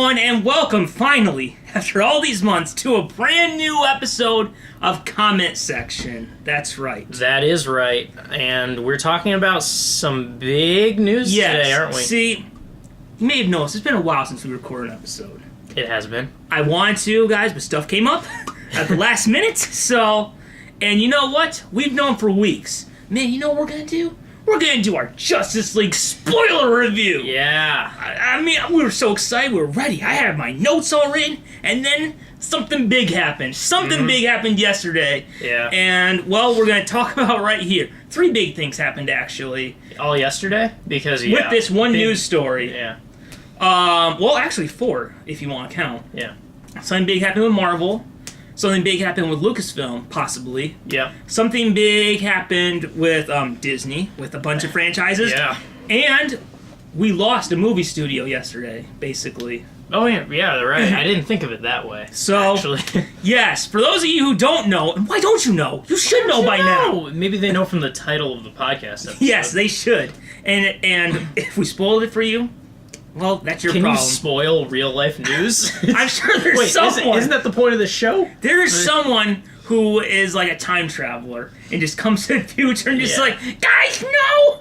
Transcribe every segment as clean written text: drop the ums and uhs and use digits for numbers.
everyone, and welcome, finally, after all these months, to a brand new episode of Comment Section. That's right. That is right, and we're talking about some big news today, aren't we? See, you may have noticed, it's been a while since we recorded an episode. It has been. I wanted to, guys, but stuff came up at the last minute, and you know what? We've known for weeks. Man, you know what we're going to do? We're going to do our Justice League spoiler review. Yeah. I mean, we were so excited. We were ready. I had my notes all written. And then something big happened. Something big happened yesterday. Yeah. And, well, we're going to talk about right here. 3 big things happened, actually. All yesterday? Because, with this one news story. Yeah. Well, actually 4, if you want to count. Yeah. Something big happened with Marvel. Something big happened with Lucasfilm, possibly. Yeah. Something big happened with Disney, with a bunch of franchises. Yeah. And we lost a movie studio yesterday, basically. Oh, yeah, right. I didn't think of it that way. So, actually. Yes, for those of you who don't know, and why don't you know? You should know by now. Maybe they know from the title of the podcast episode. Yes, they should. And if we spoiled it for you, well, that's your problem. Can you spoil real-life news? I'm sure there's someone. Isn't that the point of the show? There's someone who is like a time traveler and just comes to the future and just like, guys, no!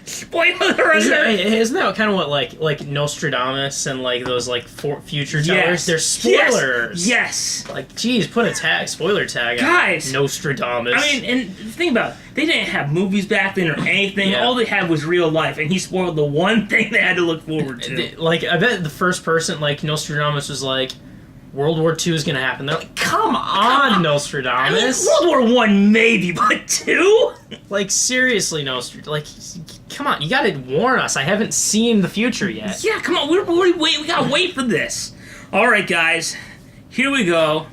Spoiler alert! Isn't that kind of what like Nostradamus and like those like future tellers? They're spoilers. Yes. Like, geez, put a spoiler tag guys, on Nostradamus. I mean, and think about it. They didn't have movies back then or anything. All they had was real life, and he spoiled the one thing they had to look forward to. Like, I bet the first person, like Nostradamus, was like, World War II is going to happen. They're like, come on, Nostradamus. I mean, World War I maybe, but 2? Like, seriously, Nostradamus. Like, come on, you got to warn us. I haven't seen the future yet. Yeah, come on, we got to wait for this. All right, guys, here we go.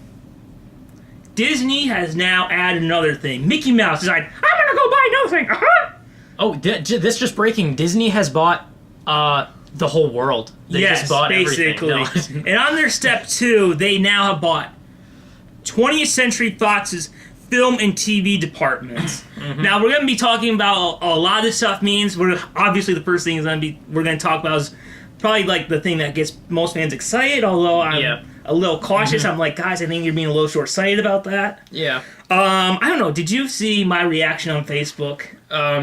Disney has now added another thing. Mickey Mouse is like, I'm going to go buy another thing. Oh, this just breaking. Disney has bought the whole world. They just bought basically. Everything. No. And on their step 2, they now have bought 20th Century Fox's film and TV departments. Now, we're going to be talking about a lot of this stuff means. Obviously, the first thing we're going to talk about is probably like the thing that gets most fans excited, although I'm a little cautious. I'm like, guys, I think you're being a little short-sighted about that. Yeah. I don't know. Did you see my reaction on Facebook?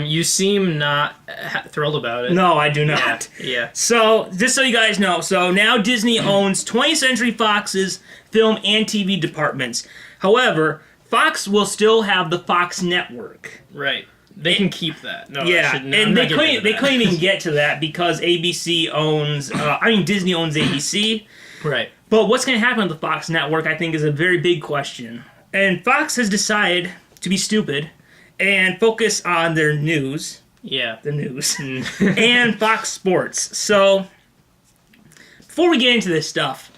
You seem not thrilled about it. No, I do not. Yeah. So, just so you guys know, so now Disney owns 20th Century Fox's film and TV departments. However, Fox will still have the Fox network. Right. They can keep that. No, and they couldn't even get to that because ABC owns, Disney owns ABC. Right. But what's going to happen with the Fox network, I think, is a very big question. And Fox has decided to be stupid and focus on their news. Yeah. The news. And Fox Sports. So, before we get into this stuff,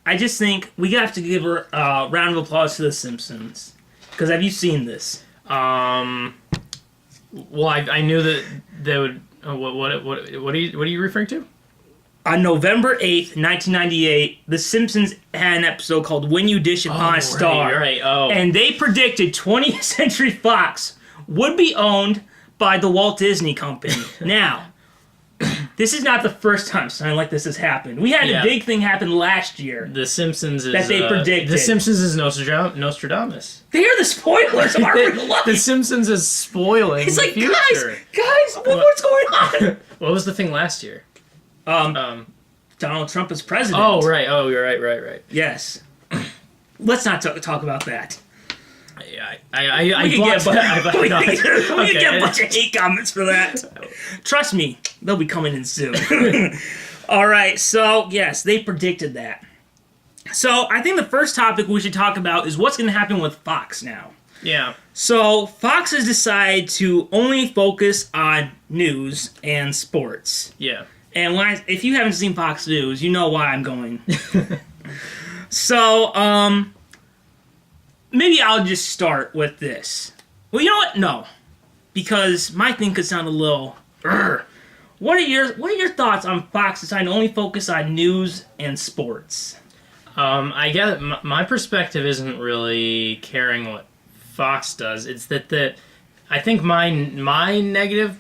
I just think we have to give a round of applause to The Simpsons. Because have you seen this? Well, I knew that they would... What are you referring to? On November 8th, 1998, The Simpsons had an episode called When You Dish Upon a Star. Right. Oh. And they predicted 20th Century Fox would be owned by the Walt Disney Company. Now, this is not the first time something like this has happened. We had a big thing happen last year. The Simpsons is... that they predicted. The Simpsons is Nostradamus. They're the spoilers of our real life. The Simpsons is spoiling the future. Guys, what's going on? What was the thing last year? Donald Trump is president. Oh, right. Oh, you're right. Yes. Let's not talk about that. Yeah, we could get a bunch of hate comments for that. Trust me, they'll be coming in soon. All right, so yes, they predicted that. So I think the first topic we should talk about is what's going to happen with Fox now. Yeah. So Fox has decided to only focus on news and sports. Yeah. And if you haven't seen Fox News, you know why I'm going. So, maybe I'll just start with this. Well, you know what? No. Because my thing could sound a little... What are your thoughts on Fox deciding to only focus on news and sports? I get it. My perspective isn't really caring what Fox does. It's that I think my negative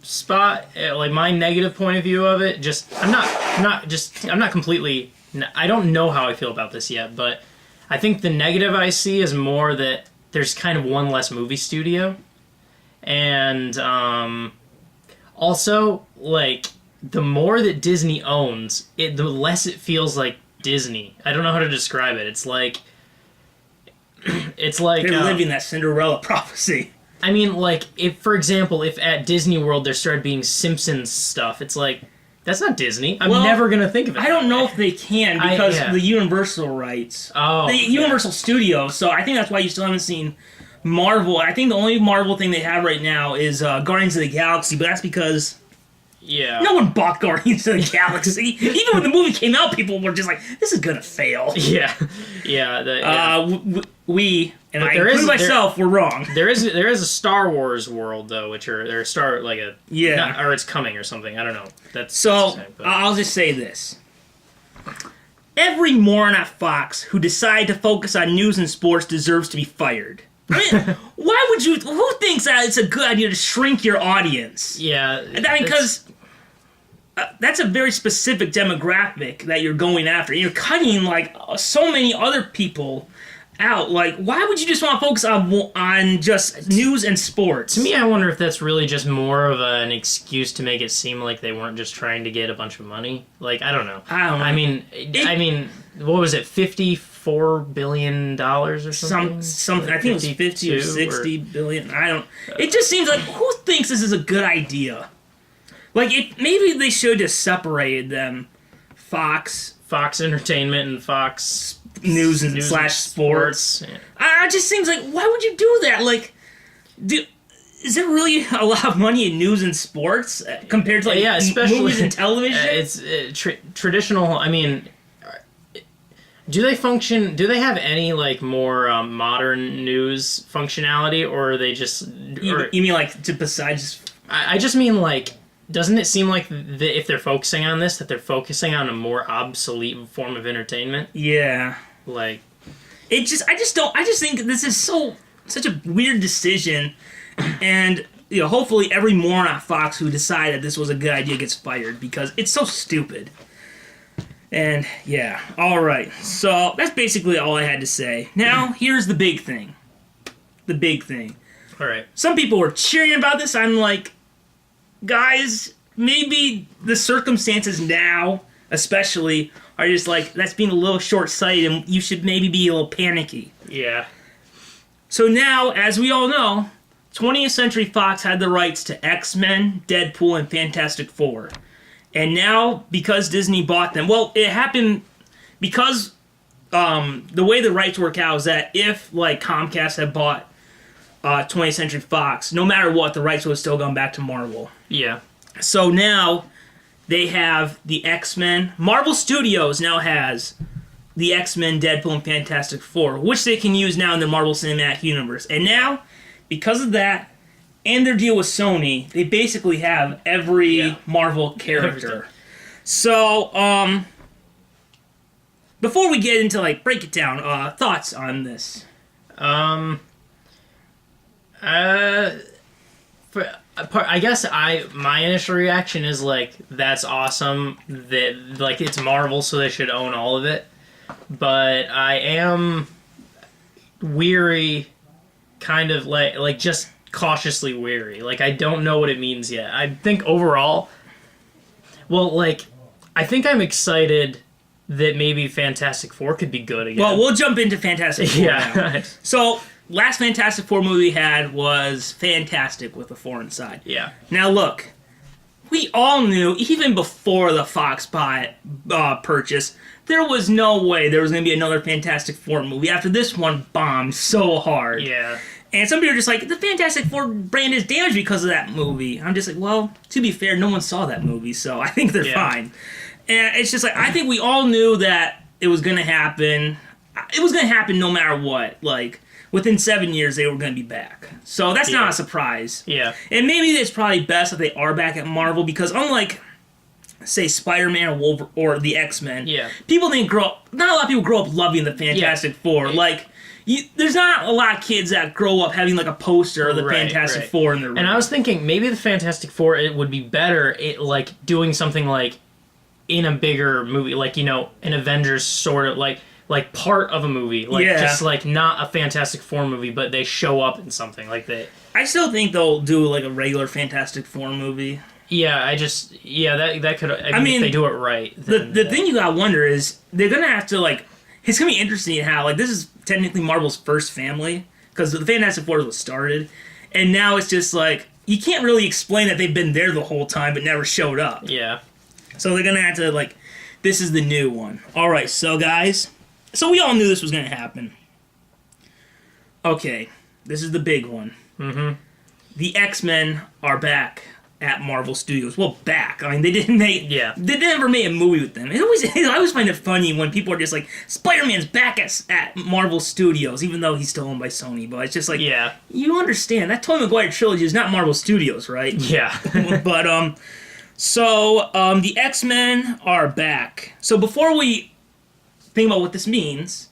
spot, like my negative point of view of it, I'm not completely I don't know how I feel about this yet, but I think the negative I see is more that there's kind of one less movie studio. And also, like, the more that Disney owns, the less it feels like Disney. I don't know how to describe it. It's like they're living that Cinderella prophecy. I mean, like, if, for example, if at Disney World there started being Simpsons stuff, it's like, that's not Disney. I'm never going to think of it. I don't know if they can because the Universal rights. Oh. The Universal Studios, so I think that's why you still haven't seen Marvel. I think the only Marvel thing they have right now is Guardians of the Galaxy, but that's because no one bought Guardians of the Galaxy. Even when the movie came out, people were just like, this is going to fail. Yeah. We, and I include myself, were wrong. There is a Star Wars world, though, or it's coming or something. I don't know. I'll just say this. Every moron at Fox who decided to focus on news and sports deserves to be fired. I mean, who thinks that it's a good idea to shrink your audience? Yeah. I mean, because that's a very specific demographic that you're going after. You're cutting, like, so many other people out. Like, why would you just want to focus on just news and sports? To me, I wonder if that's really just more of an excuse to make it seem like they weren't just trying to get a bunch of money. Like, I don't know. I mean, what was it, $54 billion or something? Something. I think it was 50 or 60 billion. I don't. It just seems like, who thinks this is a good idea? Like, maybe they should just separated them. Fox Entertainment and Fox News and /sports. Yeah. It just seems like, why would you do that? Like, is there really a lot of money in news and sports compared to, like, especially movies and television? It's traditional. I mean, do they have any, like, more modern news functionality, or are they just? You mean, like, besides? I just mean, like, doesn't it seem like if they're focusing on this, that they're focusing on a more obsolete form of entertainment? Yeah. Like, I just think this is such a weird decision, and hopefully every moron at Fox who decided this was a good idea gets fired because it's so stupid. And yeah, all right. So that's basically all I had to say. Now here's the big thing. All right. Some people were cheering about this. I'm like, guys, maybe the circumstances now, especially, are just like, that's being a little short-sighted, and you should maybe be a little panicky. Yeah. So now, as we all know, 20th Century Fox had the rights to X-Men, Deadpool, and Fantastic Four. And now, because Disney bought them, well, it happened because the way the rights work out is that if, like, Comcast had bought 20th Century Fox, no matter what, the rights would have still gone back to Marvel. Yeah. So now they have the X-Men. Marvel Studios now has the X-Men, Deadpool, and Fantastic Four, which they can use now in the Marvel Cinematic Universe. And now, because of that, and their deal with Sony, they basically have every Marvel character. Everything. So, before we get into, like, break it down, thoughts on this? I guess my initial reaction is, like, that's awesome that, like, it's Marvel, so they should own all of it. But I am weary, kind of like just cautiously weary. Like, I don't know what it means yet. I think overall, well, like, I think I'm excited that maybe Fantastic Four could be good again. Well, we'll jump into Fantastic Four now. So, last Fantastic Four movie we had was fantastic with a 4 inside. Yeah. Now, look, we all knew, even before the Fox purchase, there was no way there was going to be another Fantastic Four movie after this one bombed so hard. Yeah. And some people are just like, the Fantastic Four brand is damaged because of that movie. I'm just like, well, to be fair, no one saw that movie, so I think they're fine. And it's just like, I think we all knew that it was going to happen. It was going to happen no matter what. Like, within 7 years, they were going to be back. So that's not a surprise. Yeah. And maybe it's probably best that they are back at Marvel, because unlike, say, Spider-Man or the X-Men, people didn't grow up, not a lot of people grow up loving the Fantastic Four. Like, there's not a lot of kids that grow up having, like, a poster of the Fantastic Four in their room. And I was thinking, maybe the Fantastic Four, it would be better, like, doing something like in a bigger movie, like, an Avengers sort of like part of a movie, like just like not a Fantastic Four movie, but they show up in something like that. I still think they'll do like a regular Fantastic Four movie. Yeah, that could. I mean, if they do it right. The thing you gotta wonder is they're gonna have to like. It's gonna be interesting how like this is technically Marvel's first family because the Fantastic Four was started, and now it's just like you can't really explain that they've been there the whole time but never showed up. Yeah. So they're gonna have to like. This is the new one. All right, so guys. So we all knew this was going to happen. Okay, this is the big one. Mm-hmm. The X-Men are back at Marvel Studios. Well, back. I mean, they didn't make... Yeah. They never made a movie with them. I always find it funny when people are just like, Spider-Man's back at Marvel Studios, even though he's still owned by Sony. But it's just like... Yeah. You understand. That Tobey Maguire trilogy is not Marvel Studios, right? Yeah. But, So, the X-Men are back. So before we... think about what this means,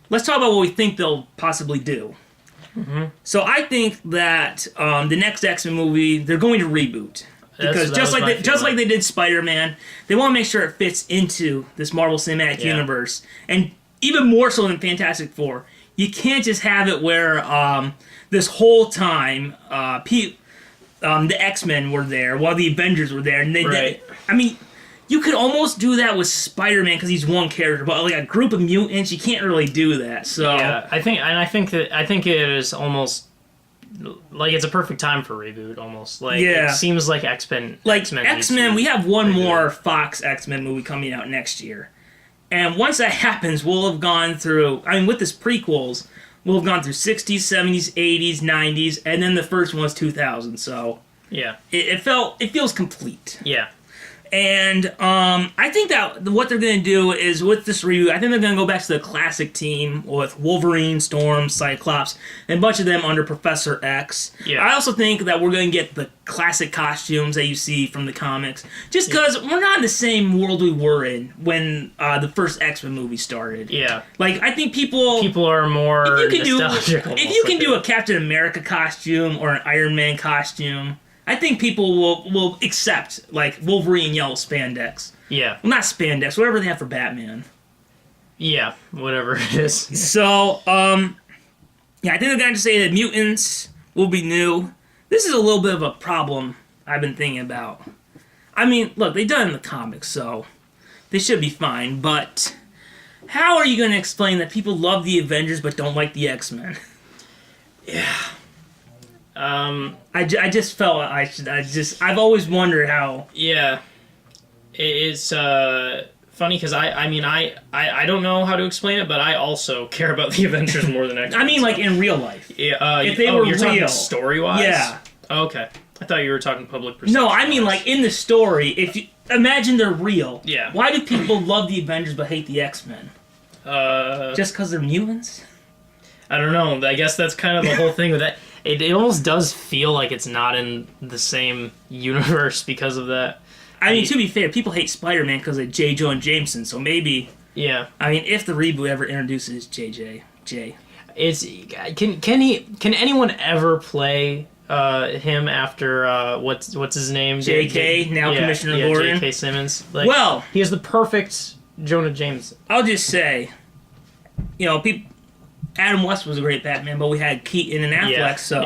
let's talk about what we think they'll possibly do. Mm-hmm. So I think that the next X-Men movie, they're going to reboot. Because just like they did Spider-Man, they want to make sure it fits into this Marvel Cinematic Universe. And even more so than Fantastic Four, you can't just have it where this whole time the X-Men were there while the Avengers were there. And I mean... You could almost do that with Spider-Man because he's one character, but like a group of mutants, you can't really do that. So yeah, I think it is almost like it's a perfect time for reboot. Almost like it seems like X-Men. We have one more Fox X-Men movie coming out next year, and once that happens, we'll have gone through. I mean, with this prequels, we'll have gone through 60s, 70s, 80s, 90s, and then the first one was 2000. So yeah, it feels complete. Yeah. And I think that what they're going to do is, with this reboot, I think they're going to go back to the classic team with Wolverine, Storm, Cyclops, and a bunch of them under Professor X. Yeah. I also think that we're going to get the classic costumes that you see from the comics, just because we're not in the same world we were in when the first X-Men movie started. Yeah. Like, I think people are more nostalgic. If you can do a Captain America costume or an Iron Man costume... I think people will accept, like, Wolverine yellow spandex. Yeah. Well, not spandex, whatever they have for Batman. Yeah, whatever it is. So, I think they're going to say that mutants will be new. This is a little bit of a problem I've been thinking about. I mean, look, they've done it in the comics, so they should be fine, but how are you going to explain that people love the Avengers but don't like the X-Men? Yeah. I just felt I've always wondered how. Yeah, it's funny because I don't know how to explain it, but I also care about the Avengers more than X-Men. I mean, like in real life. Yeah. If they were you're real, talking story-wise. Yeah. Oh, okay. I thought you were talking public perception. No, I mean like in the story. If you imagine they're real. Yeah. Why do people love the Avengers but hate the X-Men? Just because they're mutants? I don't know. I guess that's kind of the whole thing with that. It almost does feel like it's not in the same universe because of that. I mean, to be fair, people hate Spider-Man because of J. Jonah Jameson, so maybe... Yeah. I mean, if the reboot ever introduces J. Can anyone ever play him after, what's his name? J.K., now Commissioner Gordon? J.K. Simmons. Like, well... He is the perfect Jonah Jameson. I'll just say, people... Adam West was a great Batman, but we had Keaton and Affleck, so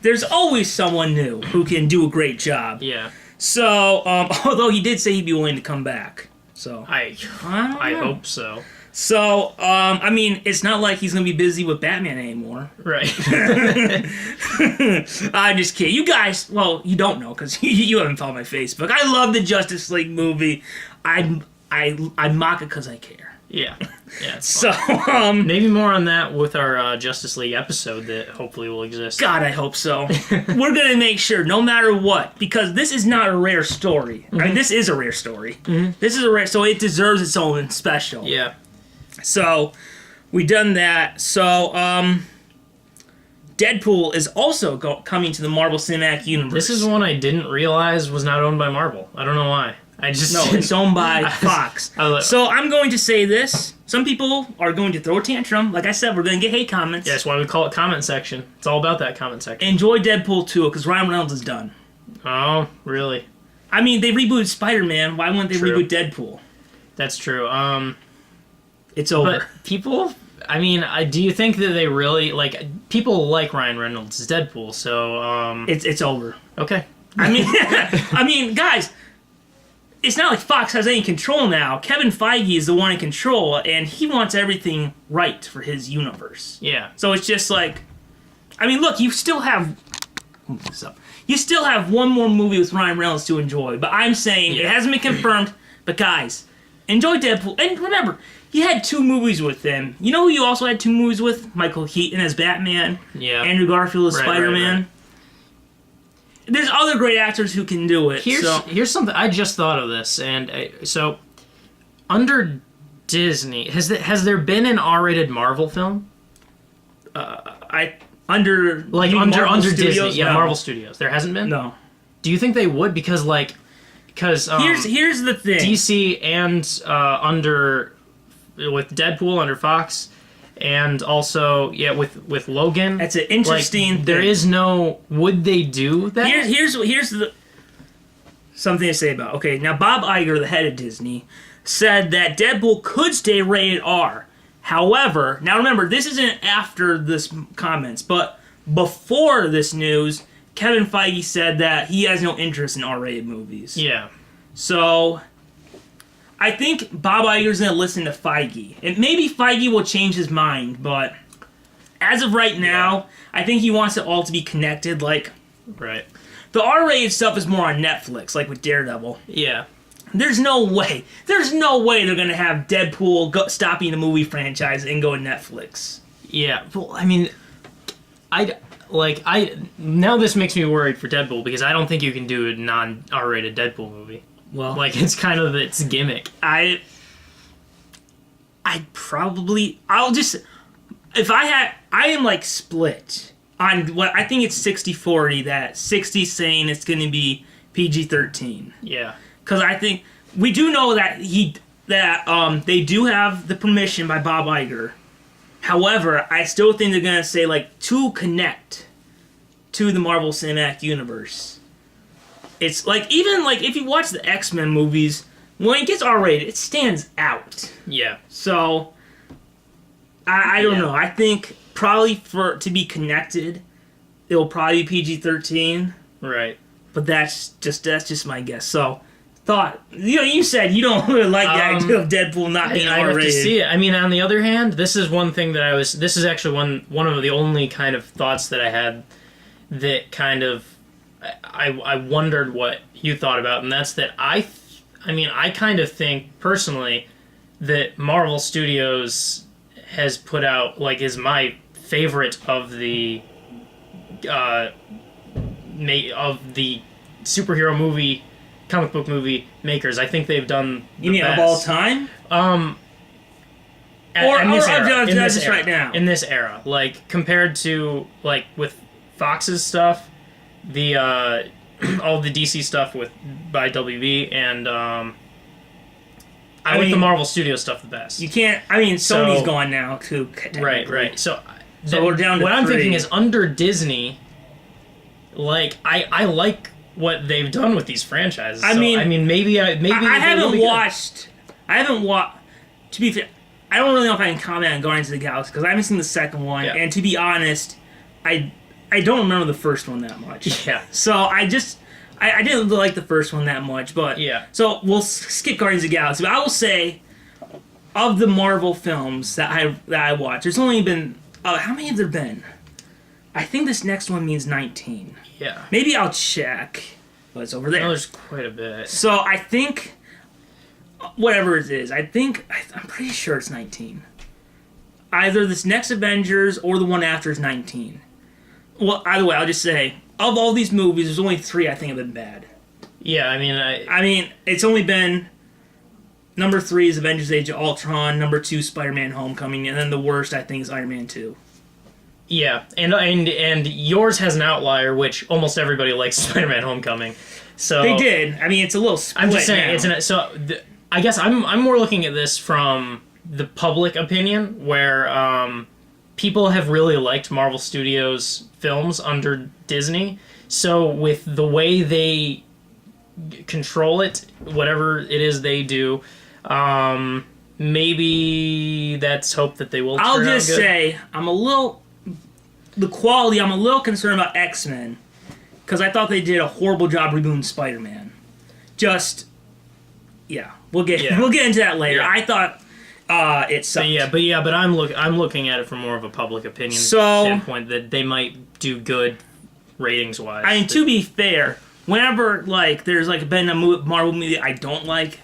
there's always someone new who can do a great job. Yeah. So, although he did say he'd be willing to come back, so I hope so. So, I mean, it's not like he's gonna be busy with Batman anymore, right? I'm just kidding. You guys, well, you don't know because you haven't followed my Facebook. I love the Justice League movie. I mock it because I care. Yeah. So, maybe more on that with our Justice League episode that hopefully will exist. God, I hope so. We're going to make sure, no matter what, because this is not a rare story. Mm-hmm. I mean, this is a rare story. Mm-hmm. This is a rare, so it deserves its own special. Yeah. So, we done that. So, Deadpool is also coming to the Marvel Cinematic Universe. This is one I didn't realize was not owned by Marvel. I don't know why. No, it's owned by Fox. So I'm going to say this. Some people are going to throw a tantrum. Like I said, we're going to get hate comments. Yeah, that's why we call it comment section. It's all about that comment section. Enjoy Deadpool 2 because Ryan Reynolds is done. Oh, really? I mean, they rebooted Spider-Man. Why wouldn't they reboot Deadpool? That's true. It's over. But people, I mean, do you think that they really like people like Ryan Reynolds as Deadpool? So it's over. Okay. I mean, I mean, guys, it's not like Fox has any control now. Kevin Feige is the one in control, and he wants everything right for his universe. Yeah. So it's just like, I mean, look, you still have. You still have one more movie with Ryan Reynolds to enjoy, but I'm saying it hasn't been confirmed. But guys, enjoy Deadpool, and remember, you had 2 movies with him. You know who you also had 2 movies with? Michael Keaton as Batman. Yeah. Andrew Garfield as Spider-Man. Right. There's other great actors who can do it. Here's something I just thought of this, and so under Disney, has there been an R-rated Marvel film? Under Disney, yeah, no. Marvel Studios. There hasn't been. No. Do you think they would? Because here's the thing. DC and with Deadpool under Fox, and also with Logan. That's an interesting thing. There is no. Would they do that? Here's something to say about. Okay, now Bob Iger, the head of Disney, said that Deadpool could stay rated R. However, now remember, this isn't after this comments, but before this news, Kevin Feige said that he has no interest in R-rated movies. Yeah. So, I think Bob Iger's going to listen to Feige. And maybe Feige will change his mind, but as of right now, I think he wants it all to be connected. Like, right. The R-rated stuff is more on Netflix, like with Daredevil. Yeah. There's no way they're going to have Deadpool stopping the movie franchise and go to Netflix. Yeah, well, I mean, now this makes me worried for Deadpool because I don't think you can do a non-R-rated Deadpool movie. Well, like it's kind of its gimmick. I'll just, if I am like split on what I think it's 60-40, that 60 saying it's going to be PG-13. Yeah. Because I think we do know that they do have the permission by Bob Iger. However, I still think they're gonna say like to connect to the Marvel Cinematic Universe. It's like even like if you watch the X-Men movies, when it gets R-rated, it stands out. Yeah. So I don't know. I think probably to be connected, it'll probably be PG-13. Right. But that's just my guess. So. You said you don't really like the idea of Deadpool not being R-rated. I have to see it. I mean, on the other hand, this is one thing that this is actually one of the only kind of thoughts that I had that kind of I wondered what you thought about, and that's that I kind of think personally that Marvel Studios has put out is my favorite of the superhero movie. Comic book movie makers. I think they've done the best. Of all time? Right now? In this era. Like, compared to, like, with Fox's stuff, the, all the DC stuff by WB, and, I like the Marvel Studios stuff the best. You can't, Sony's gone now, too. Right. So we're down to what 3. I'm thinking is, under Disney, like, I like what they've done with these franchises. Maybe I haven't watched. To be fair, I don't really know if I can comment on Guardians of the Galaxy because I haven't seen the second one, and to be honest, I don't remember the first one that much. Yeah. So I didn't like the first one that much, but So we'll skip Guardians of the Galaxy. But I will say, of the Marvel films that I watched, there's only been how many have there been? I think this next one means 19. Yeah. Maybe I'll check. But it's over there. No, there's quite a bit. So I think, whatever it is, I'm pretty sure it's 19. Either this next Avengers or the one after is 19. Well, either way, I'll just say, of all these movies, there's only 3 I think have been bad. Yeah, I mean, it's only been... Number 3 is Avengers Age of Ultron. Number 2, Spider-Man Homecoming. And then the worst, I think, is Iron Man 2. Yeah, and yours has an outlier, which almost everybody likes Spider-Man Homecoming. So they did. I mean, it's a little split. I'm just saying I guess I'm more looking at this from the public opinion, where people have really liked Marvel Studios films under Disney. So with the way they control it, whatever it is they do. Maybe that's hope that they will. I'll turn just out good. say I'm a little concerned about X-Men because I thought they did a horrible job rebooting Spider-Man. We'll get into that later. Yeah. I thought it sucked. But I'm looking at it from more of a public opinion standpoint that they might do good ratings wise. I mean, to be fair, whenever there's been a Marvel movie I don't like,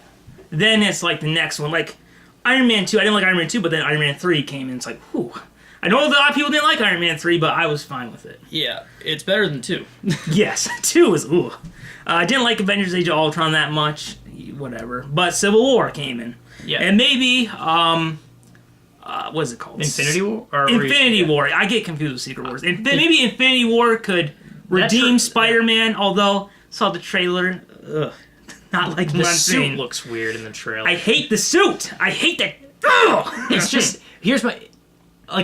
then it's the next one. Like Iron Man 2, I didn't like Iron Man 2, but then Iron Man 3 came in. It's like, whew. I know a lot of people didn't like Iron Man 3, but I was fine with it. Yeah, it's better than 2. Yes, 2 was ooh. I didn't like Avengers Age of Ultron that much. Whatever. But Civil War came in. Yeah. And maybe, what's it called? Infinity War? Infinity War. I get confused with Secret Wars. Maybe Infinity War could redeem Spider-Man, although saw the trailer. Ugh. Not like the what I'm suit saying. looks weird in the trailer. I hate the suit. I hate that. Ugh. It's just, here's my...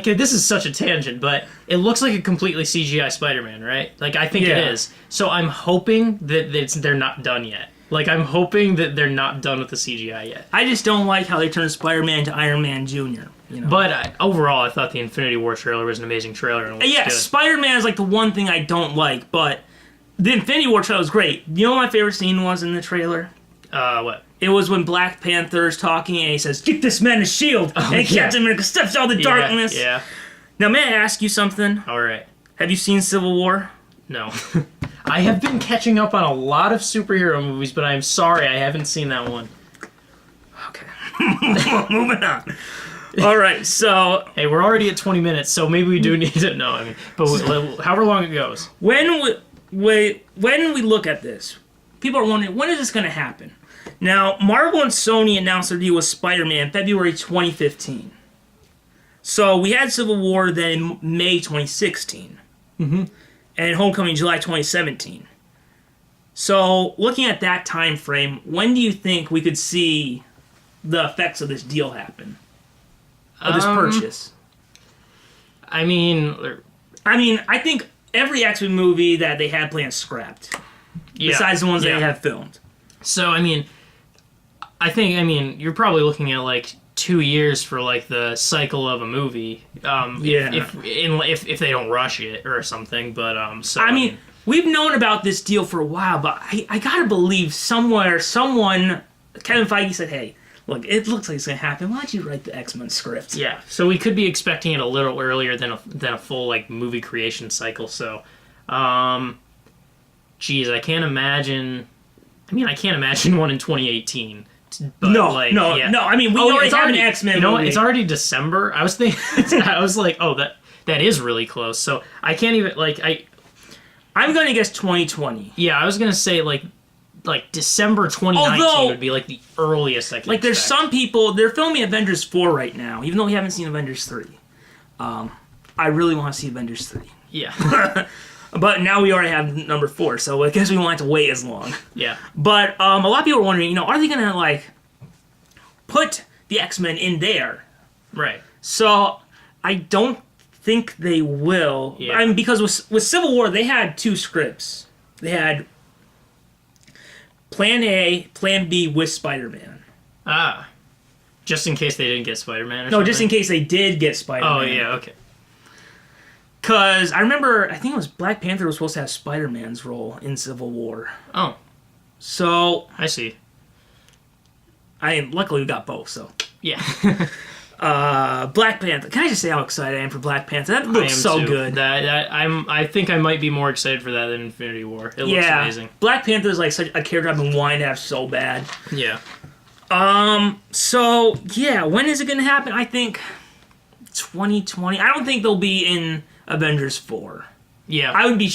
this is such a tangent, but it looks like a completely CGI Spider-Man, right? I think it is. So I'm hoping that they're not done yet. I'm hoping that they're not done with the CGI yet. I just don't like how they turned Spider-Man to Iron Man Jr. But overall, I thought the Infinity War trailer was an amazing trailer. And yeah, Spider-Man is the one thing I don't like, but the Infinity War trailer was great. You know what my favorite scene was in the trailer? What? It was when Black Panther's talking and he says, "Get this man a shield," and Captain America steps out of the darkness. Yeah. Now, may I ask you something? All right. Have you seen Civil War? No. I have been catching up on a lot of superhero movies, but I'm sorry I haven't seen that one. Okay. Moving on. All right, so... Hey, we're already at 20 minutes, so maybe we do need to know. I mean, but however long it goes. When we look at this, people are wondering, when is this going to happen? Now, Marvel and Sony announced their deal with Spider-Man in February 2015. So we had Civil War then in May 2016. Mm-hmm. And Homecoming July 2017. So, looking at that time frame, when do you think we could see the effects of this deal happen? Of this purchase? I mean, I think every X-Men movie that they had planned scrapped. Yeah, besides the ones they have filmed. So, I think you're probably looking at 2 years for the cycle of a movie. If they don't rush it or something, but we've known about this deal for a while, but I gotta believe someone, Kevin Feige said, "Hey, look, it looks like it's gonna happen. Why don't you write the X-Men script?" Yeah, so we could be expecting it a little earlier than a full movie creation cycle. So, geez, I can't imagine. I can't imagine one in 2018. But no. We already have an X-Men movie. It's already December. I was thinking, I was like, oh, that is really close. So I can't even I'm gonna guess 2020. Yeah, I was gonna say December 2019 would be the earliest I could. There's some people they're filming Avengers 4 right now, even though we haven't seen Avengers 3. I really want to see Avengers 3. Yeah. But now we already have number 4, so I guess we won't have to wait as long. Yeah. But a lot of people are wondering, are they going to, put the X-Men in there? Right. So, I don't think they will. Yeah. Because with Civil War, they had 2 scripts. They had Plan A, Plan B with Spider-Man. Ah. Just in case they didn't get Spider-Man or something? No, just in case they did get Spider-Man. Oh, yeah, okay. Because I remember, I think it was Black Panther was supposed to have Spider-Man's role in Civil War. Oh. So... I see. Luckily we got both, so... Yeah. Black Panther. Can I just say how excited I am for Black Panther? That looks so good. I think I might be more excited for that than Infinity War. It looks amazing. Black Panther is such a character I've been wanting to have so bad. Yeah. So, yeah, when is it going to happen? I think 2020. I don't think they'll be in Avengers 4. Yeah. I would be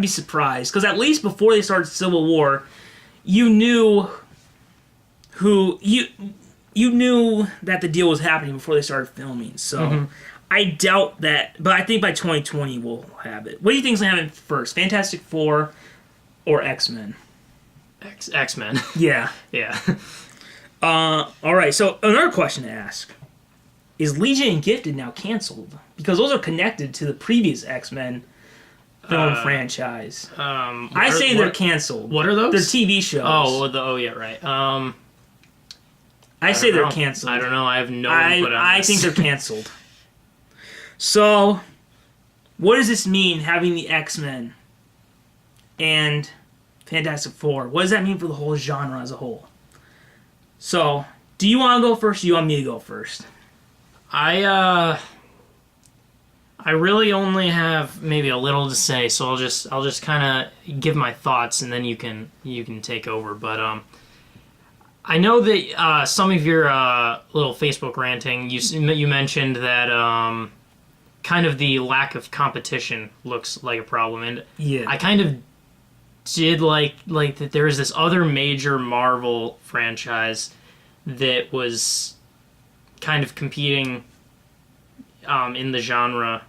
surprised, because at least before they started Civil War, you knew you knew that the deal was happening before they started filming. So I doubt that, but I think by 2020 we'll have it. What do you think is going to happen first? Fantastic Four or X-Men? X-Men. Yeah. Yeah. All right, so another question to ask. Is Legion and Gifted now canceled? Because those are connected to the previous X-Men film franchise. I say they're canceled. What are those? They're TV shows. Oh yeah, right. I say they're canceled. I don't know. I have no input on I this. think they're canceled. So, what does this mean, having the X-Men and Fantastic Four? What does that mean for the whole genre as a whole? So, do you want to go first or do you want me to go first? I really only have maybe a little to say, so I'll just kind of give my thoughts and then you can take over. But I know that some of your little Facebook ranting, you mentioned that kind of the lack of competition looks like a problem, and yeah, I kind of did like that there is this other major Marvel franchise that was kind of competing in the genre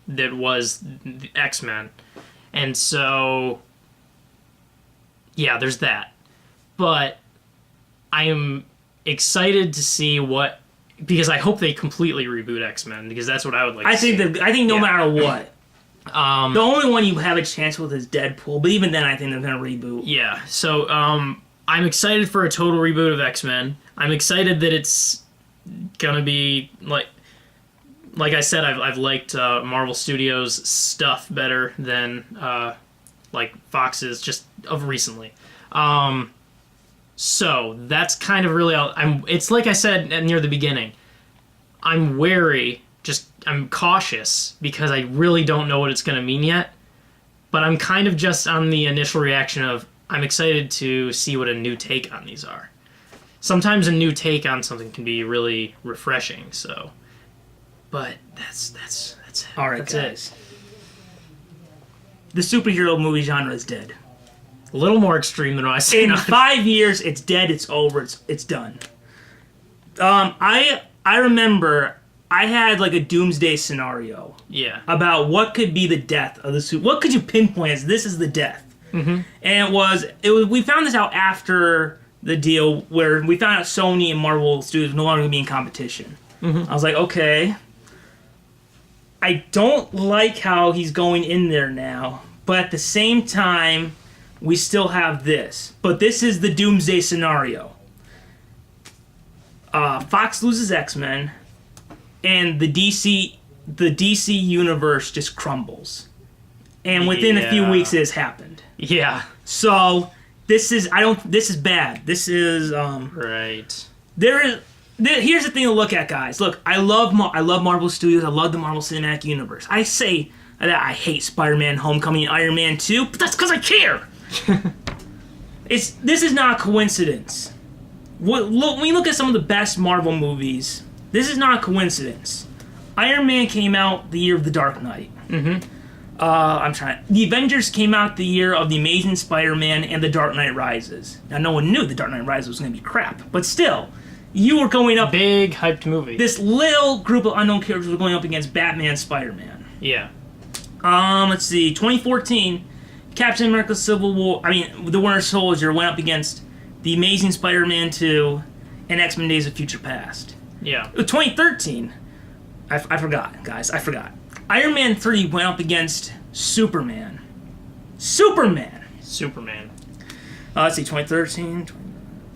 that was X-Men. And so, yeah, there's that. But I am excited to see because I hope they completely reboot X-Men, because that's what I would like to see. I think no matter what. The only one you have a chance with is Deadpool, but even then I think they're going to reboot. Yeah, so I'm excited for a total reboot of X-Men. I'm excited that it's going to be, like I said, I've liked Marvel Studios' stuff better than like Fox's just of recently. So that's kind of really it's like I said near the beginning. I'm wary, I'm cautious because I really don't know what it's going to mean yet. But I'm kind of just on the initial reaction of I'm excited to see what a new take on these are. Sometimes a new take on something can be really refreshing. So. But that's it. All right, that's guys. The superhero movie genre is dead. A little more extreme than what I said. In 5 years, it's dead. It's over. It's done. I remember I had like a doomsday scenario. Yeah. About what could be the death of the super. What could you pinpoint as this is the death? Mm-hmm. And it was. We found this out after the deal where we found out Sony and Marvel Studios were no longer going to be in competition. Mm-hmm. I was like, okay. I don't like how he's going in there now, but at the same time, we still have this. But this is the doomsday scenario. Fox loses X-Men, and the DC universe just crumbles. And within a few weeks, it has happened. Yeah. So this is bad. This is right. Here's the thing to look at, guys. Look, I love Marvel Studios. I love the Marvel Cinematic Universe. I say that I hate Spider-Man: Homecoming and Iron Man 2, but that's because I care. This is not a coincidence. When you look at some of the best Marvel movies, this is not a coincidence. Iron Man came out the year of The Dark Knight. Mm-hmm. The Avengers came out the year of The Amazing Spider-Man and The Dark Knight Rises. Now, no one knew The Dark Knight Rises was going to be crap, but still. You were going up... Big, hyped movie. This little group of unknown characters were going up against Batman and Spider-Man. Yeah. Let's see. 2014, Captain America Civil War... The Winter Soldier went up against The Amazing Spider-Man 2 and X-Men Days of Future Past. Yeah. 2013, I forgot, guys. I forgot. Iron Man 3 went up against Superman. Superman! Let's see. 2013...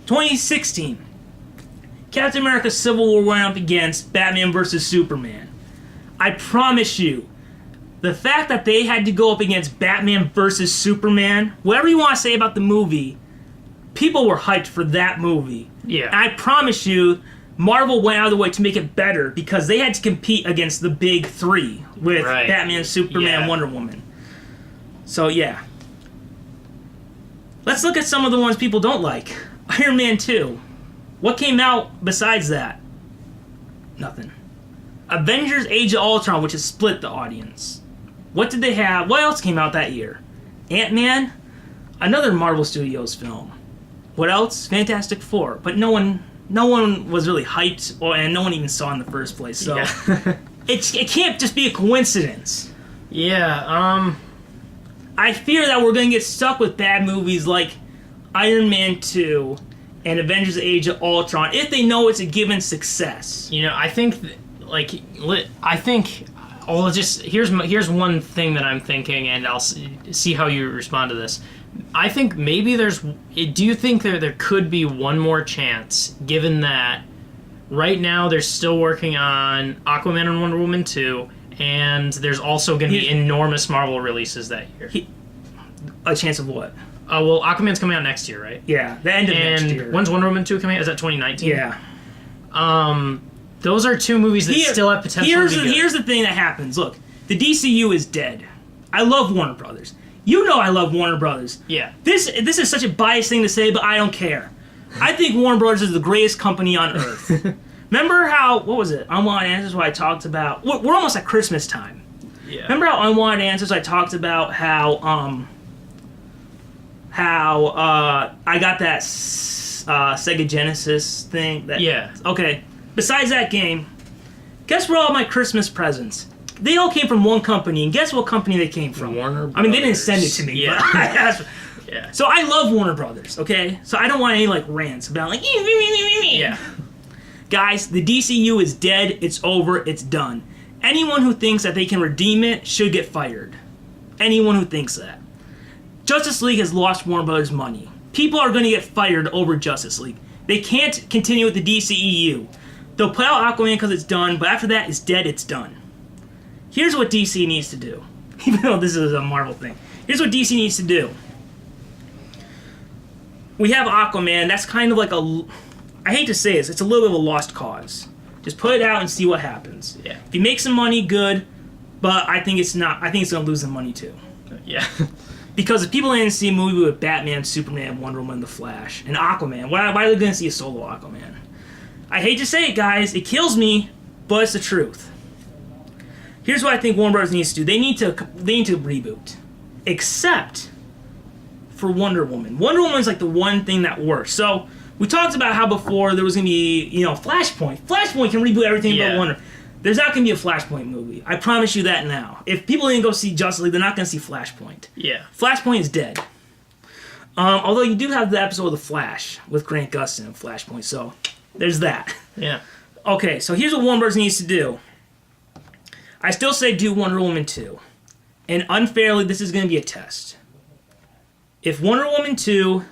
2016... Captain America Civil War went up against Batman vs. Superman. I promise you, the fact that they had to go up against Batman vs. Superman, whatever you want to say about the movie, people were hyped for that movie. Yeah. And I promise you, Marvel went out of the way to make it better because they had to compete against the big three with Batman, Superman, Wonder Woman. So, yeah. Let's look at some of the ones people don't like. Iron Man 2. What came out besides that? Nothing. Avengers Age of Ultron, which has split the audience. What did they have? What else came out that year? Ant-Man? Another Marvel Studios film. What else? Fantastic Four. But no one was really hyped, and no one even saw it in the first place. So it can't just be a coincidence. Yeah, I fear that we're going to get stuck with bad movies like Iron Man 2 and Avengers Age of Ultron if they know it's a given success. I think Well, just here's one thing that I'm thinking, and I'll see how you respond to this. I think maybe do you think there could be one more chance, given that right now they're still working on Aquaman and Wonder Woman 2, and there's also going to be enormous Marvel releases that year. A chance of what? Well, Aquaman's coming out next year, right? Yeah, the end of next year. When's Wonder Woman 2 coming out? Is that 2019? Yeah. Those are two movies that still have potential to be good. Here's the thing that happens. Look, the DCU is dead. I love Warner Brothers. You know I love Warner Brothers. Yeah. This is such a biased thing to say, but I don't care. I think Warner Brothers is the greatest company on earth. Remember how, what was it? Unwanted Answers, where I talked about, we're almost at Christmas time. Yeah. Remember how Unwanted Answers, I talked about how I got that Sega Genesis thing? Yeah. Okay. Besides that game, guess where all my Christmas presents? They all came from one company, and guess what company they came from? Warner Brothers. I mean, they didn't send it to me. Yeah. But Yeah. So I love Warner Brothers, okay? So I don't want any, like, rants about, like, Yeah. Guys, the DCU is dead. It's over. It's done. Anyone who thinks that they can redeem it should get fired. Anyone who thinks that. Justice League has lost Warner Brothers money. People are going to get fired over Justice League. They can't continue with the DCEU. They'll put out Aquaman because it's done, but after that, it's dead, it's done. Here's what DC needs to do. Even though this is a Marvel thing. Here's what DC needs to do. We have Aquaman. That's kind of like I hate to say this, it's a little bit of a lost cause. Just put it out and see what happens. Yeah. If you make some money, good. But I think it's not. I think it's going to lose some money too. Yeah. Because if people didn't see a movie with Batman, Superman, Wonder Woman, The Flash, and Aquaman, why are they going to see a solo Aquaman? I hate to say it, guys. It kills me, but it's the truth. Here's what I think Warner Bros. Needs to do. They need to reboot. Except for Wonder Woman. Wonder Woman's like the one thing that works. So, we talked about how before there was going to be, Flashpoint. Flashpoint can reboot everything but Wonder. There's not going to be a Flashpoint movie. I promise you that now. If people didn't go see Justice League, they're not going to see Flashpoint. Yeah. Flashpoint is dead. Although you do have the episode of The Flash with Grant Gustin and Flashpoint, so there's that. Yeah. Okay, so here's what Warner Bros. Needs to do. I still say do Wonder Woman 2. And unfairly, this is going to be a test. If Wonder Woman 2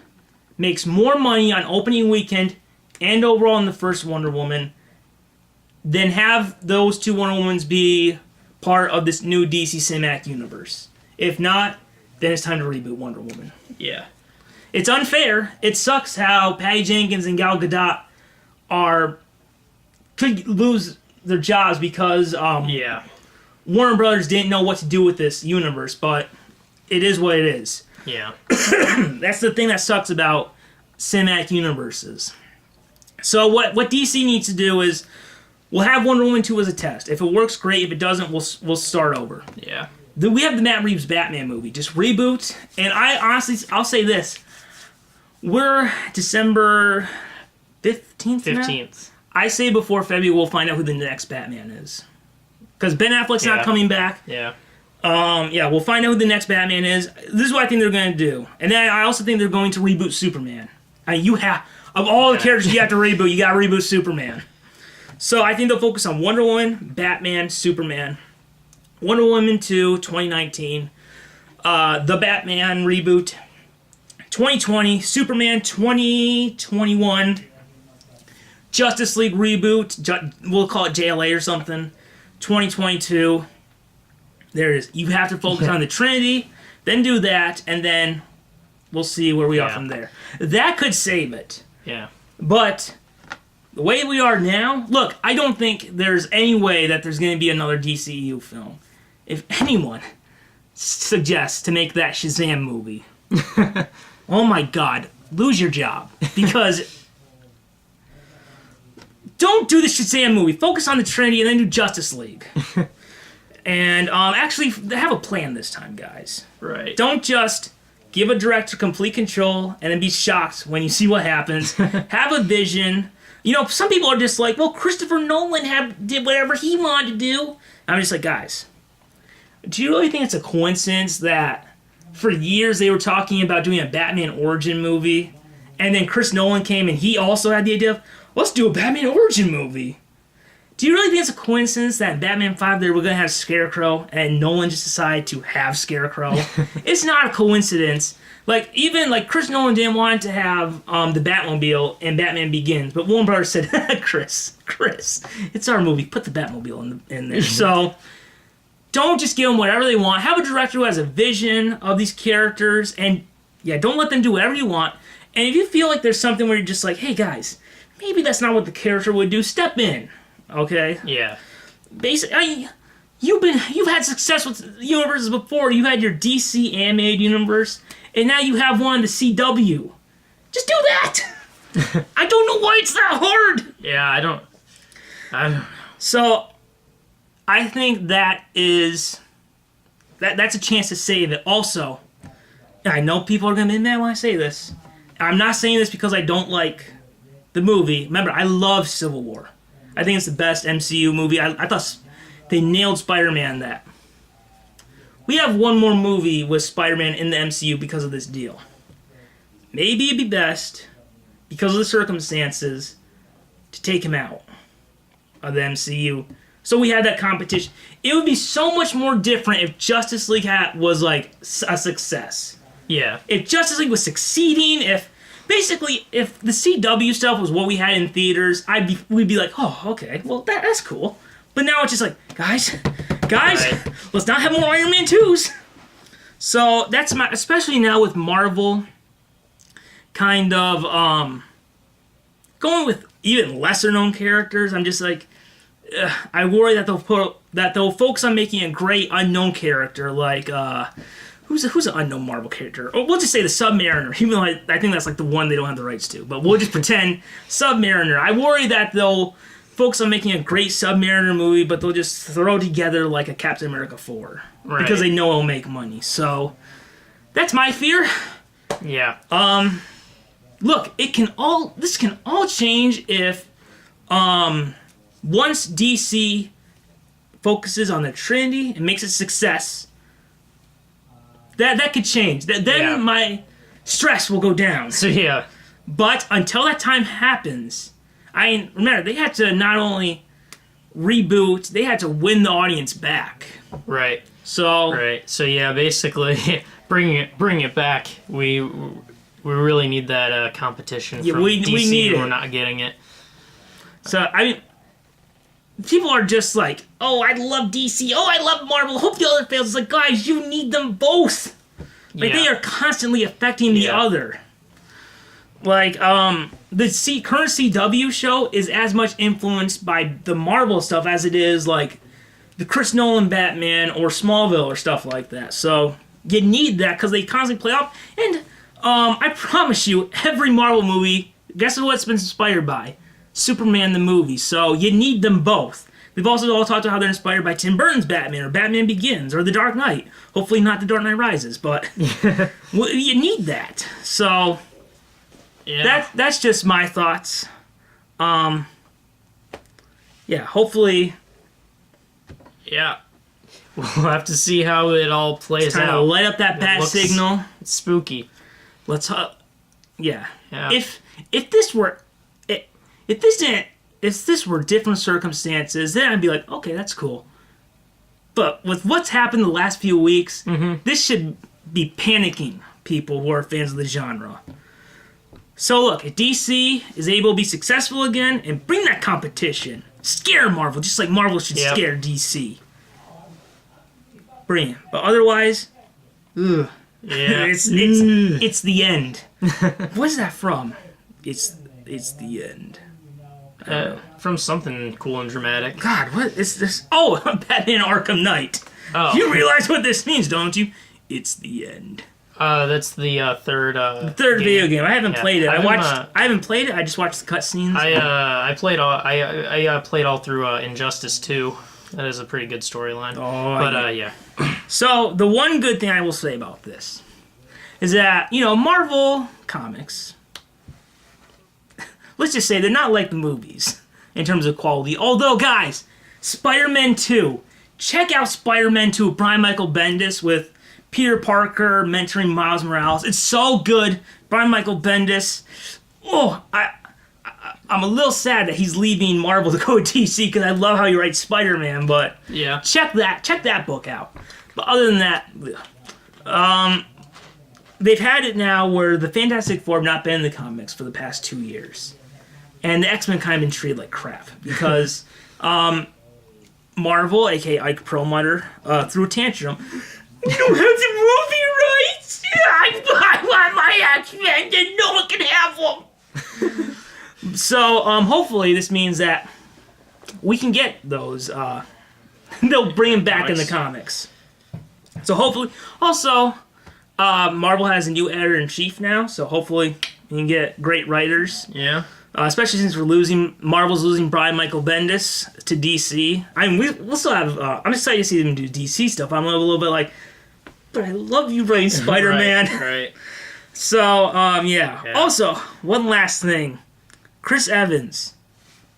makes more money on opening weekend and overall in the first Wonder Woman, then have those two Wonder Womans be part of this new DC Cinematic Universe. If not, then it's time to reboot Wonder Woman. Yeah. It's unfair. It sucks how Patty Jenkins and Gal Gadot could lose their jobs because Warner Brothers didn't know what to do with this universe, but it is what it is. Yeah. That's the thing that sucks about cinematic universes. So what DC needs to do is we'll have Wonder Woman 2 as a test. If it works, great. If it doesn't, we'll start over. Yeah. We have the Matt Reeves Batman movie. Just reboot. And I'll say this. We're December 15th now? 15th. I say before February we'll find out who the next Batman is. Because Ben Affleck's not coming back. Yeah. We'll find out who the next Batman is. This is what I think they're going to do. And then I also think they're going to reboot Superman. Of all the characters you have to reboot, you got to reboot Superman. So I think they'll focus on Wonder Woman, Batman, Superman, Wonder Woman 2, 2019, the Batman reboot, 2020, Superman 2021, Justice League reboot, we'll call it JLA or something, 2022. There it is. You have to focus on the Trinity, then do that, and then we'll see where we are from there. That could save it. Yeah. But the way we are now, look, I don't think there's any way that there's going to be another DCEU film. If anyone suggests to make that Shazam movie, oh my God, lose your job. Because don't do the Shazam movie. Focus on the Trinity and then do Justice League. And actually, have a plan this time, guys. Right. Don't just give a director complete control and then be shocked when you see what happens. Have a vision. Some people are just like, well, Christopher Nolan did whatever he wanted to do. I'm just like, guys, do you really think it's a coincidence that for years they were talking about doing a Batman origin movie, and then Chris Nolan came and he also had the idea of, let's do a Batman origin movie? Do you really think it's a coincidence that in Batman 5 they were going to have Scarecrow and Nolan just decided to have Scarecrow? It's not a coincidence. Like, even, like, Chris Nolan didn't want to have the Batmobile in Batman Begins, but Warner Brothers said, Chris, it's our movie. Put the Batmobile in there. So, don't just give them whatever they want. Have a director who has a vision of these characters, and, yeah, don't let them do whatever you want. And if you feel like there's something where you're just like, hey, guys, maybe that's not what the character would do, step in, okay? Yeah. Basically, you've had success with universes before. You had your DC animated universe, and now you have one, the CW. Just do that. I don't know why it's that hard. Yeah, I don't. So, I think that's a chance to save it. Also, I know people are gonna be mad when I say this. I'm not saying this because I don't like the movie. Remember, I love Civil War. I think it's the best MCU movie. I thought they nailed Spider-Man that. We have one more movie with Spider-Man in the MCU because of this deal. Maybe it'd be best, because of the circumstances, to take him out of the MCU. So we had that competition. It would be so much more different if Justice League was like a success. Yeah. If Justice League was succeeding, if the CW stuff was what we had in theaters, we'd be like, oh, okay, well that's cool. But now it's just like, guys, right. Let's not have more Iron Man 2s. So that's especially now with Marvel kind of going with even lesser known characters. I'm just like, I worry that they'll focus on making a great unknown character like who's an unknown Marvel character? Or we'll just say the Submariner, even though I think that's like the one they don't have the rights to. But we'll just pretend Submariner. I worry that they'll focus on making a great Submariner movie, but they'll just throw together like a Captain America 4. Right. Because they know it'll make money. So, that's my fear. Yeah. Look, this can all change if, once DC focuses on the Trinity and makes it a success, that could change. Then my stress will go down. So, yeah. But until that time happens, remember, they had to not only reboot, they had to win the audience back. Right. So yeah, basically, bring it back. We really need that competition from DC. We need it. We're not getting it. So people are just like, oh, I love DC. Oh, I love Marvel. Hope the other fails. It's like, guys, you need them both. Like they are constantly affecting the other. Like the current CW show is as much influenced by the Marvel stuff as it is like the Chris Nolan Batman or Smallville or stuff like that. So you need that because they constantly play off. And I promise you, every Marvel movie, guess what it's been inspired by? Superman the movie. So you need them both. They've also all talked about how they're inspired by Tim Burton's Batman or Batman Begins or The Dark Knight. Hopefully not The Dark Knight Rises, but you need that. So that's just my thoughts. Hopefully. Yeah. We'll have to see how it all plays out. Time to light up that bat signal. It's spooky. Let's yeah. If this were different circumstances, then I'd be like, okay, that's cool. But with what's happened the last few weeks, this should be panicking people who are fans of the genre. So look, if DC is able to be successful again and bring that competition, scare Marvel, just like Marvel should scare DC. Bring it. But otherwise, it's the end. What's that from? It's the end. From something cool and dramatic. God, what is this? Oh, Batman Arkham Knight. Oh. You realize what this means, don't you? It's the end. That's the third video game. I haven't played it. I haven't played it. I just watched the cutscenes. I played all through Injustice 2. That is a pretty good storyline. Yeah. So the one good thing I will say about this is that Marvel comics. Let's just say they're not like the movies in terms of quality. Although, guys, Spider-Man 2. Check out Spider-Man 2 with Brian Michael Bendis with Peter Parker mentoring Miles Morales. It's so good. Brian Michael Bendis. Oh, I'm a little sad that he's leaving Marvel to go to DC because I love how he writes Spider-Man, but Yeah. check that book out. But other than that, they've had it now where the Fantastic Four have not been in the comics for the past 2 years. And the X-Men kind of been treated like crap because Marvel, aka Ike Perlmutter, threw a tantrum. You don't have the movie rights! I want my X-Men and no one can have them! So, hopefully this means that we can get those, they'll bring them back in the comics. So hopefully, also, Marvel has a new editor-in-chief now, so hopefully we can get great writers. Yeah. Especially since Marvel's losing Brian Michael Bendis to DC. I mean, we'll still have, I'm excited to see them do DC stuff. I'm a little bit like, but I love you writing Spider-Man. Right. So, yeah. Also, one last thing. Chris Evans,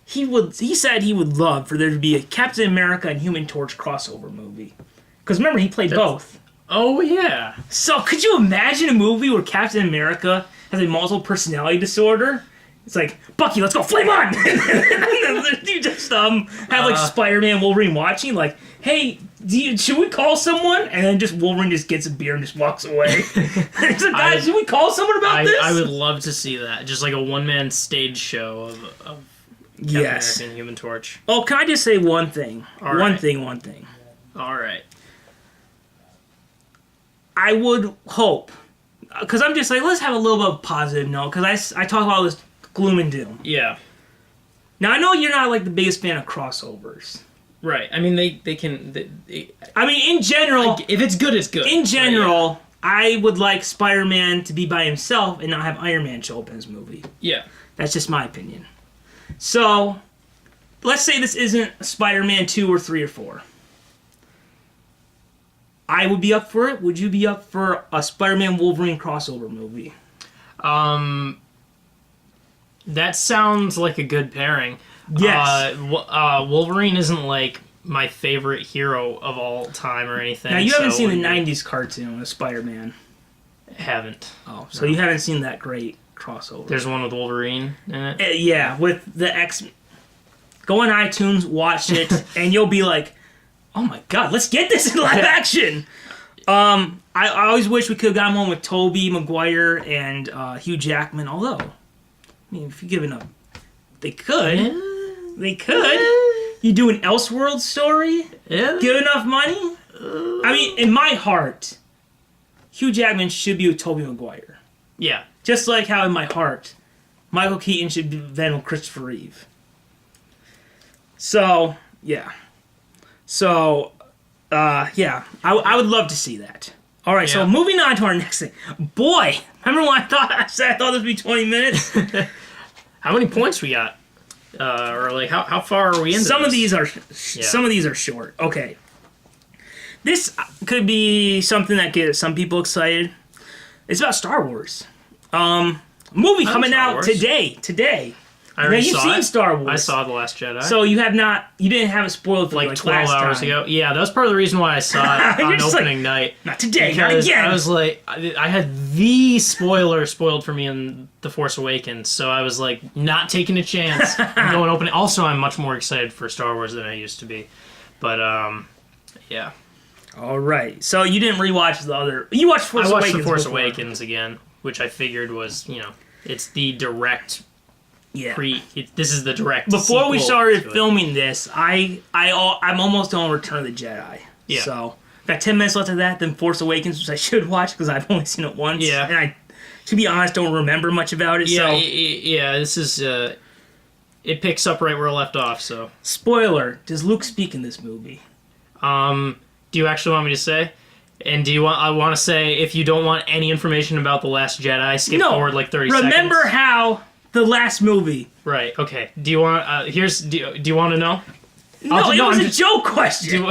he said he would love for there to be a Captain America and Human Torch crossover movie. Because remember, he played both. Oh, yeah. So, could you imagine a movie where Captain America has a multiple personality disorder? It's like, Bucky, let's go, flame on! You just have like Spider-Man, Wolverine watching, like, hey, should we call someone? And then just Wolverine just gets a beer and just walks away. It's like, guys, should we call someone about this? I would love to see that. Just like a one-man stage show of Captain America and Human Torch. Oh, can I just say one thing? One thing. All right. I would hope, because I'm just like, let's have a little bit of a positive note, because I talk about all this gloom and doom. Yeah. Now, I know you're not like the biggest fan of crossovers. Right. I mean, they can... I mean, in general... Like, if it's good, it's good. In general, I would like Spider-Man to be by himself and not have Iron Man show up in his movie. Yeah. That's just my opinion. So, let's say this isn't Spider-Man 2 or 3 or 4. I would be up for it. Would you be up for a Spider-Man Wolverine crossover movie? That sounds like a good pairing. Yes. Wolverine isn't like my favorite hero of all time or anything. Now, you haven't seen the 90s cartoon of Spider-Man. Haven't. Oh, so you haven't seen that great crossover. There's one with Wolverine in it? Yeah, with the X... Go on iTunes, watch it, and you'll be like, oh my god, let's get this in live action! I always wish we could have gotten one with Tobey Maguire and Hugh Jackman, although, I mean, if you give enough... They could. Yeah. They could. You do an Elseworld story? Yeah. Give enough money? I mean, in my heart, Hugh Jackman should be with Tobey Maguire. Yeah. Just like how in my heart, Michael Keaton should be then with Christopher Reeve. So, yeah. So, yeah. I would love to see that. All right, so moving on to our next thing. Boy, remember when I said I thought this would be 20 minutes? How many points we got? Or like how far are we into Some this? of these are short. Okay. This could be something that gets some people excited. It's about Star Wars. Movie coming out today. You've seen Star Wars. I saw The Last Jedi. So you didn't have it spoiled for like 12 hours ago. Yeah, that was part of the reason why I saw it on opening night. Not today, not again. I was like, I had the spoiler spoiled for me in The Force Awakens, so I was like, not taking a chance. I'm going opening. Also, I'm much more excited for Star Wars than I used to be. But, yeah. All right. So you didn't rewatch the other... You watched Force Awakens. I watched The Force Awakens again, which I figured was, it's the direct... Yeah. This is the direct. Before we started filming this, I'm almost on Return of the Jedi. Yeah. So got 10 minutes left of that. Then Force Awakens, which I should watch because I've only seen it once. Yeah. And I, to be honest, don't remember much about it. Yeah. So Yeah. This is it picks up right where it left off. So spoiler: does Luke speak in this movie? Do you actually want me to say? And I want to say, if you don't want any information about The Last Jedi, skip forward like 30 seconds. Remember how the last movie. Right, okay. Do you want do you want to know? No, it was a joke question.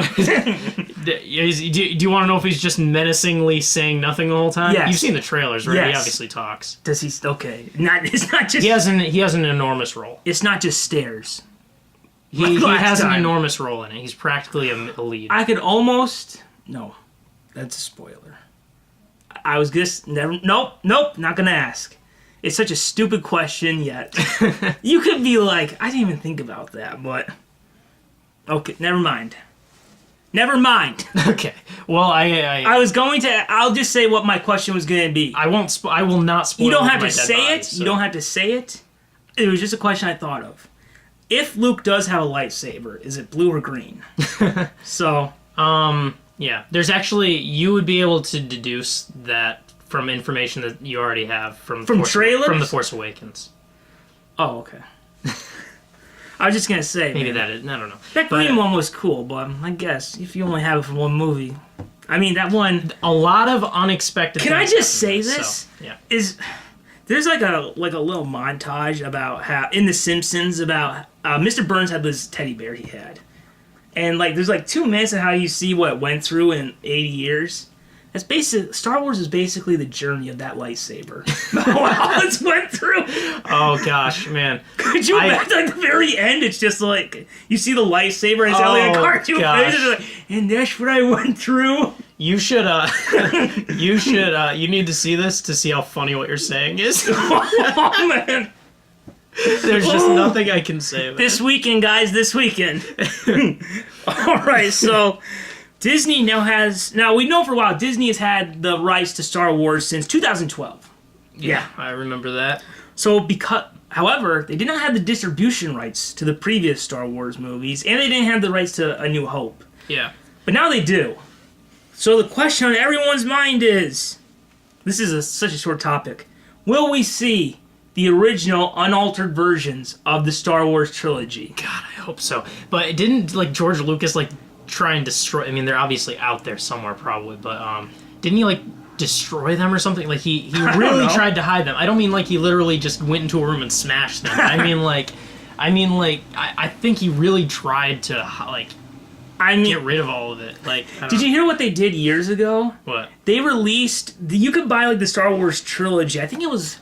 Do you want to know if he's just menacingly saying nothing the whole time? Yes. You've seen the trailers, right? Yes. He obviously talks. Does he? Okay. It's not just... He has an enormous role. It's not just stares. He has an enormous role in it. He's practically a lead. I could almost... No. That's a spoiler. I was just... Nope, not gonna ask. It's such a stupid question, yet you could be like, I didn't even think about that, but okay, never mind. Never mind. Okay. Well, I was going to. I'll just say what my question was going to be. I won't. I will not spoil. You don't have to my dead say body, it. so. You don't have to say it. It was just a question I thought of. If Luke does have a lightsaber, is it blue or green? So. Yeah. There's actually you would be able to deduce that from information that you already have from trailers from The Force Awakens. Oh, okay. I was just gonna say Maybe man, that is. I don't know. that green one was cool, but I guess if you only have it for one movie, I mean that one. A lot of unexpected. Can I things just say happen, this? So, yeah. There's like a little montage about how in The Simpsons about Mr. Burns had this teddy bear he had, and like there's like 2 minutes of how you see what it went through in 80 years. That's basically Star Wars is basically the journey of that lightsaber. How it's went through. Oh gosh, man! Could you imagine at the very end? It's just like you see the lightsaber and it's like a cartoon face. Like, and that's what I went through. You should. You need to see this to see how funny what you're saying is. Oh man! There's just nothing I can say about This weekend, guys. This weekend. All right, so. Disney now we know for a while Disney has had the rights to Star Wars since 2012. Yeah, I remember that. So however, they did not have the distribution rights to the previous Star Wars movies, and they didn't have the rights to A New Hope. Yeah. But now they do. So the question on everyone's mind is, this is such a short topic, will we see the original unaltered versions of the Star Wars trilogy? God, I hope so. But didn't George Lucas try and destroy? I mean, they're obviously out there somewhere, probably. But didn't he destroy them or something? He really tried to hide them. I don't mean he literally just went into a room and smashed them. I mean I think he really tried to get rid of all of it. Did you hear what they did years ago? What? They released. You could buy the Star Wars trilogy. I think it was.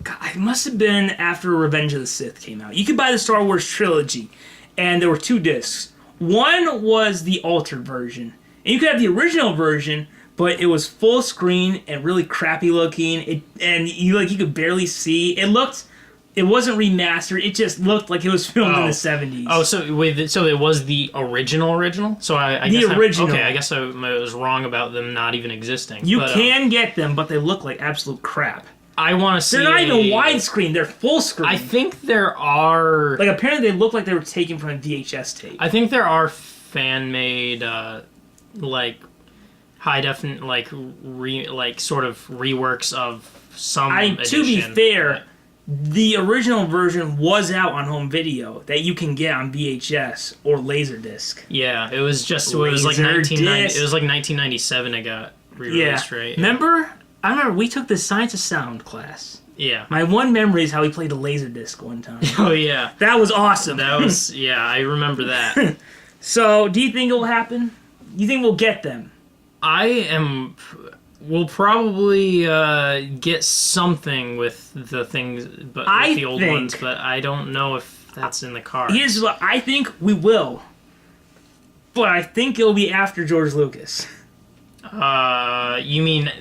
God, it must have been after Revenge of the Sith came out. You could buy the Star Wars trilogy, and there were 2 discs. One was the altered version, and you could have the original version, but it was full screen and really crappy looking. You could barely see. It wasn't remastered. It just looked like it was filmed in the 70s. Oh, so it was the original. So I guess original. Okay, I guess I was wrong about them not even existing. You can get them, but they look like absolute crap. I want to see. They're not even widescreen. They're full screen. I think there are. Apparently, they look like they were taken from a VHS tape. I think there are fan-made, high defin, sort of reworks of some edition. To be fair, the original version was out on home video that you can get on VHS or Laserdisc. Yeah, it was just. It was like 1997. It got re-released, right? Yeah. I remember we took the Science of Sound class. Yeah. My one memory is how we played the Laserdisc one time. Oh, yeah. That was awesome. Yeah, I remember that. So, do you think it will happen? You think we'll get them? We'll probably get something with the things, but with the old ones, but I don't know if that's in the cards. Here's what I think we will. But I think it'll be after George Lucas. You mean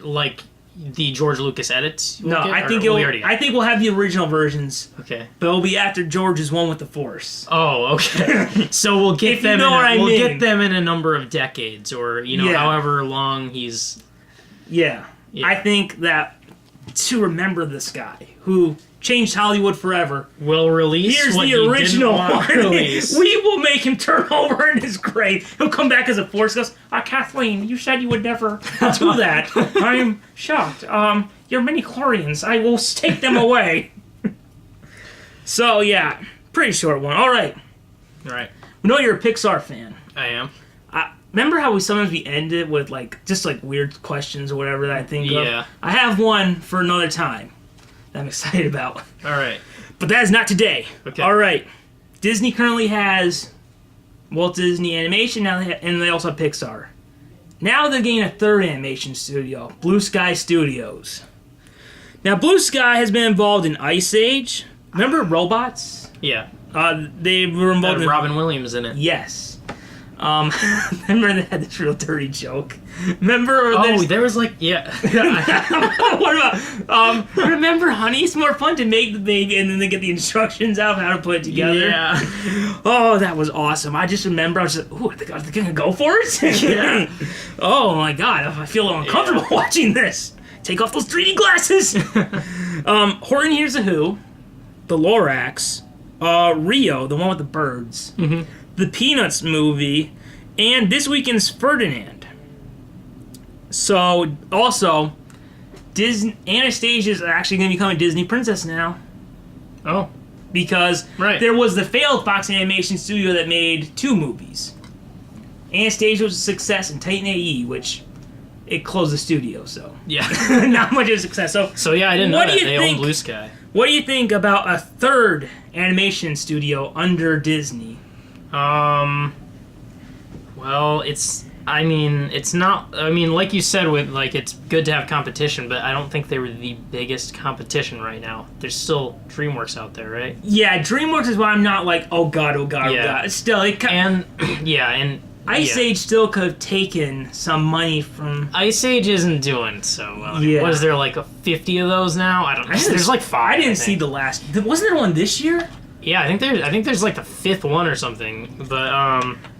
the George Lucas edits? No, I think we'll have the original versions. Okay. But it'll be after George's one with the Force. Oh, okay. So we'll get them get them in a number of decades or however long he's Yeah. I think that to remember this guy who changed Hollywood forever. Will release. Here's what the original one. Release. We will make him turn over in his grave. He'll come back as a Force. Goes, Kathleen, you said you would never do that. I'm shocked. Your midi-chlorians, I will take them away. So yeah, pretty short one. All right. We know you're a Pixar fan. I am. Remember how sometimes we end it with just weird questions or whatever that I think of? Yeah. I have one for another time that I'm excited about. All right. But that is not today. Okay. All right. Disney currently has Walt Disney Animation, and they also have Pixar. Now they're getting a third animation studio, Blue Sky Studios. Now, Blue Sky has been involved in Ice Age. Remember Robots? Yeah. They were involved in Robin Williams in it. Yes. Remember they had this real dirty joke. Remember? There was like, yeah. What about? Remember, honey, it's more fun to make the baby and then they get the instructions out of how to put it together. Yeah. Oh, that was awesome. I just remember I was like, ooh, are they gonna go for it? Yeah. Oh my god, I feel uncomfortable watching this. Take off those 3D glasses. Horton Hears a Who, The Lorax, Rio, the one with the birds. Mm-hmm. The Peanuts movie, and this weekend's Ferdinand. So, also, Anastasia's actually going to become a Disney princess now. Oh. Because there was the failed Fox Animation Studio that made 2 movies. Anastasia was a success, and Titan AE, which it closed the studio, so. Yeah. Not much of a success. So yeah, I didn't know that. They own Blue Sky. What do you think about a 3rd animation studio under Disney? Well, it's not, like you said, with like, it's good to have competition, but I don't think they were the biggest competition right now. There's still DreamWorks out there, right? Yeah, DreamWorks is why I'm not like, oh god, oh god. Still, and Ice Age still could have taken some money from... Ice Age isn't doing so well. Yeah. Was there like 50 of those now? I don't know. There's like 5. I didn't see the last... Wasn't there one this year? Yeah, I think there's like the 5th one or something, but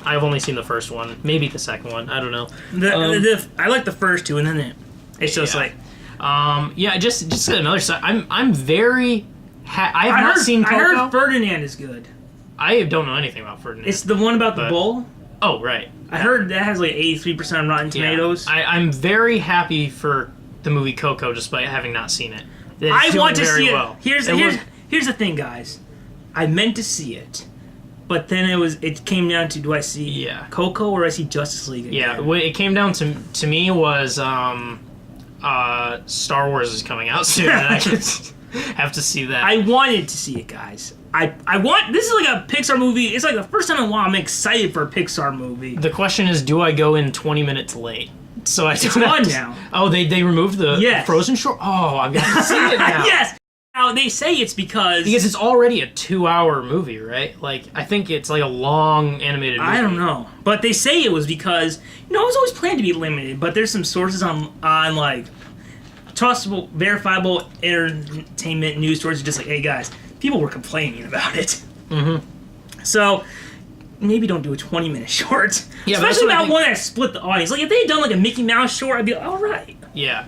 I've only seen the first one, maybe the second one. I don't know. I like the first 2, and then it's just like just another side. I'm very. I have not seen Coco. I heard Ferdinand is good. I don't know anything about Ferdinand. It's the one about the bull. Oh right. I heard that has like 83% on Rotten Tomatoes. I'm very happy for the movie Coco, despite having not seen it. I want to see it. Well. Here's the thing, guys. I meant to see it, but then it came down to, do I see Coco or do I see Justice League again? Yeah, what it came down to me was Star Wars is coming out soon, and I just have to see that. I wanted to see it, guys. This is like a Pixar movie. It's like the first time in a while I'm excited for a Pixar movie. The question is, do I go in 20 minutes late? So I it's on now. Oh, they removed the Frozen short? Oh, I've got to see it now. Yes! Now, they say it's because it's already a 2-hour movie, right? Like, I think it's like a long animated movie. I don't know. But they say it was because, it was always planned to be limited, but there's some sources on like, trustable, verifiable entertainment news sources just like, hey guys, people were complaining about it. Mm-hmm. So, maybe don't do a 20-minute short. Yeah, especially about one that split the audience. Like, if they had done like a Mickey Mouse short, I'd be like, alright. Yeah.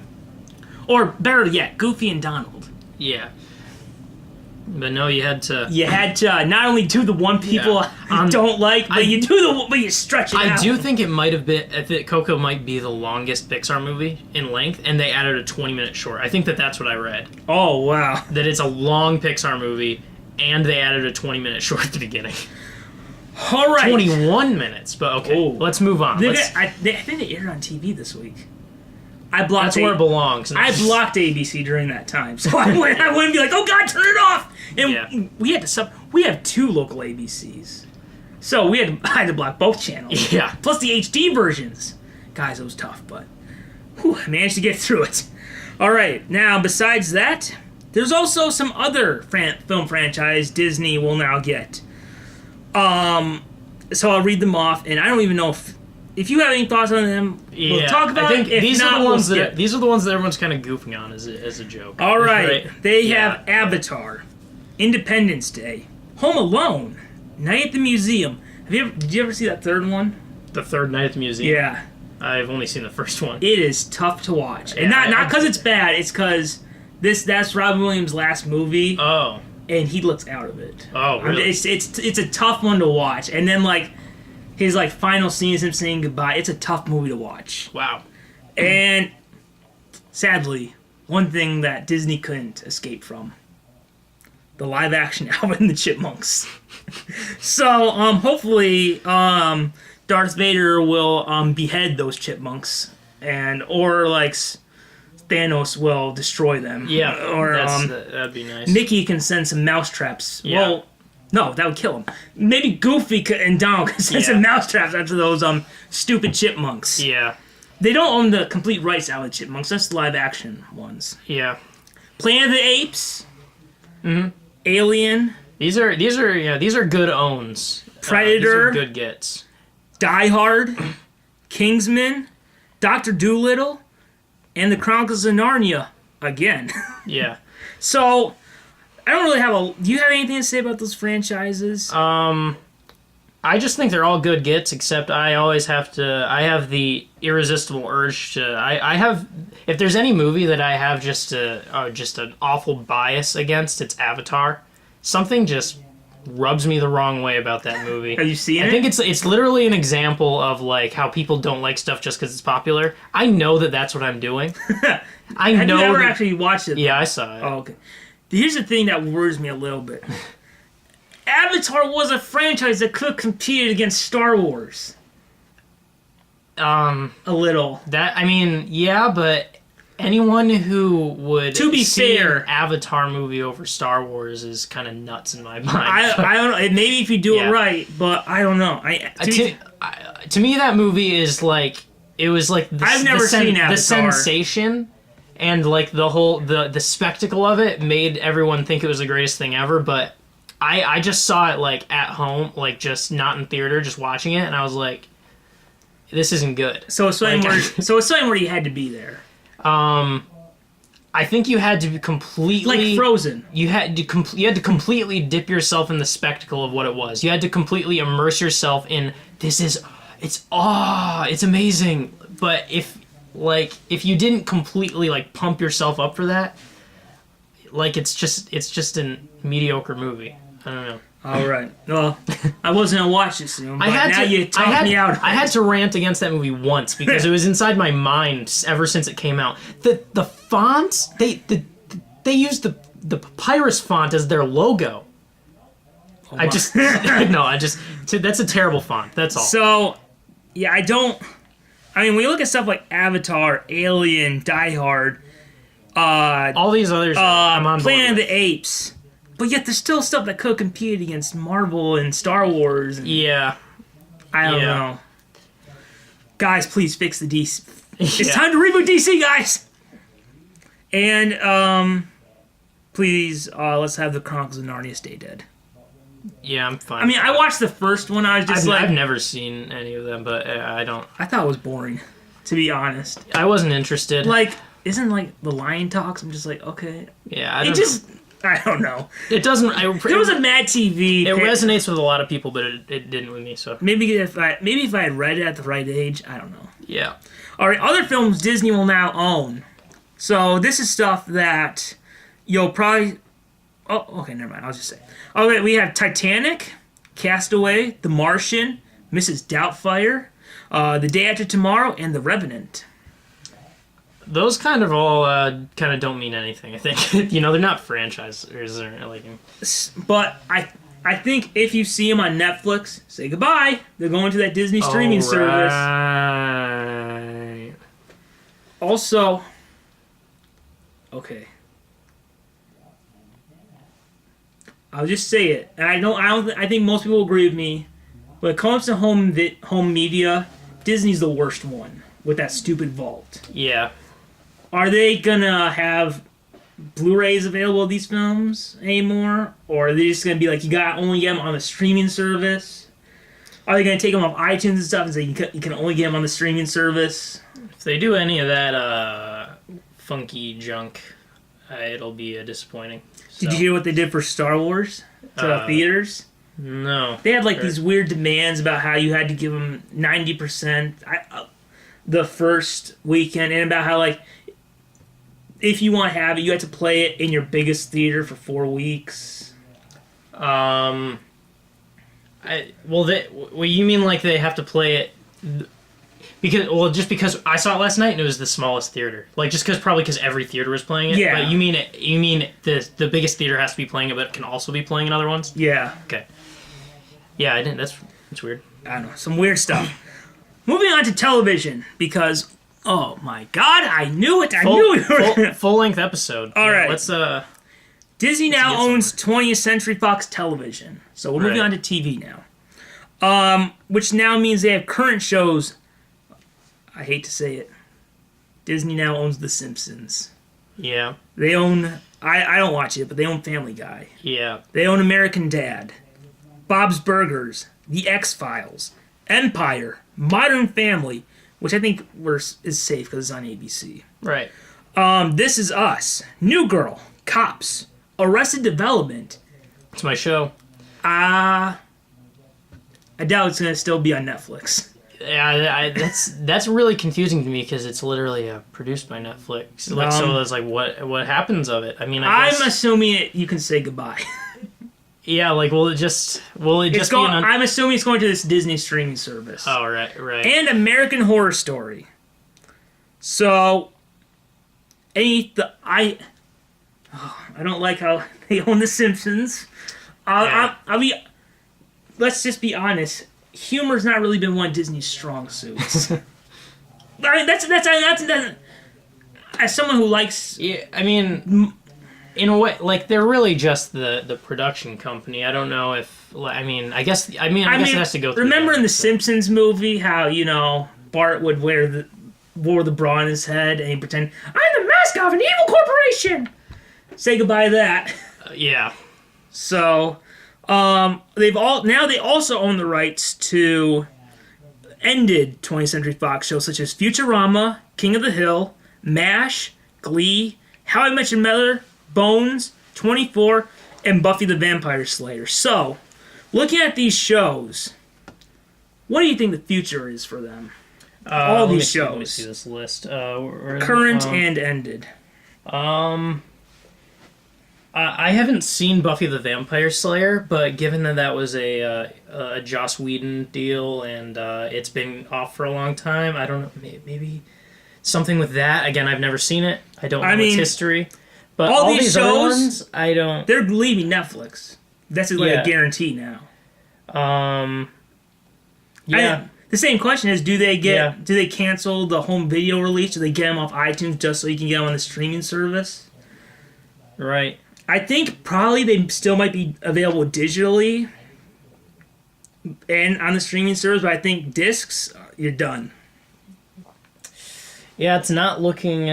Or, better yet, Goofy and Donald. Yeah. But no, you had to not only do the one people don't like, but you stretch it out. I do think it might have been, I think Coco might be the longest Pixar movie in length, and they added a 20-minute short. I think that's what I read. Oh, wow. That it's a long Pixar movie, and they added a 20-minute short at the beginning. All right. 21 minutes, but okay. Oh. Let's move on. I think they aired on TV this week. That's where it belongs. I blocked ABC during that time, so I wouldn't be like, "Oh God, turn it off!" And we had to We have 2 local ABCs, so I had to block both channels. Yeah. Plus the HD versions. Guys, it was tough, but I managed to get through it. All right. Now, besides that, there's also some other film franchise Disney will now get. So I'll read them off, and I don't even know if you have any thoughts on them, we'll talk about it. These are the ones that everyone's kind of goofing on as a joke. All right. They have Avatar, Independence Day, Home Alone, Night at the Museum. Did you ever see that 3rd one? The 3rd Night at the Museum? Yeah. I've only seen the first one. It is tough to watch. And not because it's bad, it's because that's Robin Williams' last movie. Oh. And he looks out of it. Oh, really? It's a tough one to watch. And then, like, his final scene is him saying goodbye. It's a tough movie to watch. Wow. And sadly, one thing that Disney couldn't escape from: the live-action Alvin and the Chipmunks. So, hopefully, Darth Vader will behead those chipmunks, or like Thanos will destroy them. Yeah. Or that'd be nice. Mickey can send some mousetraps. Yeah. Well. No, that would kill him. Maybe Goofy and Donald could send some mousetraps after those stupid chipmunks. Yeah. They don't own the complete rights out of the chipmunks. That's the live action ones. Yeah. Planet of the Apes. Mm-hmm. Alien. These are good owns. Predator. These are good gets. Die Hard, Kingsman, Doctor Dolittle, and The Chronicles of Narnia again. Yeah. So, I don't really have a... Do you have anything to say about those franchises? I just think they're all good gets, except I always have to... I have the irresistible urge to... I have... If there's any movie that I have just an awful bias against, it's Avatar. Something just rubs me the wrong way about that movie. Have you seen it? I think it's literally an example of like how people don't like stuff just because it's popular. I know that that's what I'm doing. Have you ever actually watched it? Yeah, I saw it. Oh, okay. Here's the thing that worries me a little bit. Avatar was a franchise that could have competed against Star Wars. A little. Yeah, but anyone who would see an Avatar movie over Star Wars is kind of nuts in my mind. I don't know. Maybe if you do it right, but I don't know. To me, that movie is like it was like I've never seen Avatar. The sensation and like the whole the spectacle of it made everyone think it was the greatest thing ever. But I just saw it like at home, like just not in theater, just watching it, and I was like, this isn't good. So it's something where you had to be there. I think you had to completely like Frozen. You had to completely dip yourself in the spectacle of what it was. You had to completely immerse yourself in it's amazing. But if you didn't completely like pump yourself up for that, like it's just a mediocre movie. I don't know. All right. Well, I wasn't gonna watch it soon. But you talked me out. I had to rant against that movie once because it was inside my mind ever since it came out. The fonts they used the papyrus font as their logo. Oh that's a terrible font. That's all. So, yeah, when you look at stuff like Avatar, Alien, Die Hard, all these others, I'm on board Planet of with. the Apes. But yet there's still stuff that could compete against Marvel and Star Wars. And yeah. I don't know. Guys, please fix the DC. It's time to reboot DC, guys! And, please, let's have the Chronicles of Narnia stay dead. Yeah, I'm fine. I mean, I watched the first one. I was just I've never seen any of them, but I don't... I thought it was boring, to be honest. I wasn't interested. Like, isn't, like, the Lion talks? I'm just like, okay. Yeah, I don't know. It doesn't... There was a Mad TV. It resonates with a lot of people, but it didn't with me, so... Maybe if I had read it at the right age, I don't know. Yeah. Alright, other films Disney will now own. So, this is stuff that you'll probably... Oh, okay, never mind. I'll just say. Okay, we have Titanic, Castaway, The Martian, Mrs. Doubtfire, The Day After Tomorrow, and The Revenant. Those kind of all kind of don't mean anything, I think. They're not franchises or like... But I think if you see them on Netflix, say goodbye. They're going to that Disney streaming service. Right. Also, okay. I'll just say it. And I think most people agree with me. When it comes to home media, Disney's the worst one with that stupid vault. Yeah. Are they gonna have Blu-rays available of these films anymore, or are they just gonna be like you only get them on the streaming service? Are they gonna take them off iTunes and stuff and say you can only get them on the streaming service? If they do any of that funky junk, it'll be disappointing. So. Did you hear what they did for Star Wars to theaters? No. They had these weird demands about how you had to give them 90% the first weekend, and about how if you want to have it, you have to play it in your biggest theater for 4 weeks. You mean like they have to play it just because I saw it last night and it was the smallest theater, just because every theater was playing it. Yeah. But you mean the biggest theater has to be playing it, but it can also be playing in other ones. Yeah. Okay. Yeah, I didn't. That's weird. I don't know, some weird stuff. Moving on to television, because oh my god, I knew it! I knew it! Full length episode. All right. Let's Disney now owns 20th Century Fox Television, so we're moving on to TV now. Which now means they have current shows. I hate to say it. Disney now owns The Simpsons. Yeah. They own... I don't watch it, but they own Family Guy. Yeah. They own American Dad, Bob's Burgers, The X-Files, Empire, Modern Family, which I think is safe because it's on ABC. Right. This Is Us, New Girl, Cops, Arrested Development. It's my show. I doubt it's gonna still be on Netflix. Yeah, that's really confusing to me because it's literally produced by Netflix. Like, so it's like, what happens of it? I mean, I'm assuming you can say goodbye. Yeah, like, will it just be I'm assuming it's going to this Disney streaming service. Oh, right. And American Horror Story. So, I don't like how they own The Simpsons. Let's just be honest. Humor's not really been one of Disney's strong suits. I mean, that's as someone who likes. Yeah, I mean, in a way, like, they're really just the production company. I don't know if I guess it has to go through. Remember in the Simpsons movie how Bart would wore the bra on his head and he'd pretend I'm the mascot of an evil corporation. Say goodbye to that. Yeah. So. They also own the rights to ended 20th Century Fox shows such as Futurama, King of the Hill, MASH, Glee, How I Met Your Mother, Bones, 24, and Buffy the Vampire Slayer. So, looking at these shows, what do you think the future is for them? All these shows. Let me see this list. Current and ended. I haven't seen Buffy the Vampire Slayer, but given that was a Joss Whedon deal and it's been off for a long time, I don't know, maybe something with that. Again, I've never seen it. I don't know its history. But all these shows, other ones, I don't... They're leaving Netflix. That's a guarantee now. Yeah. The same question is, do they cancel the home video release? Do they get them off iTunes just so you can get them on the streaming service? Right. I think probably they still might be available digitally and on the streaming service, but I think discs, you're done. Yeah, it's not looking,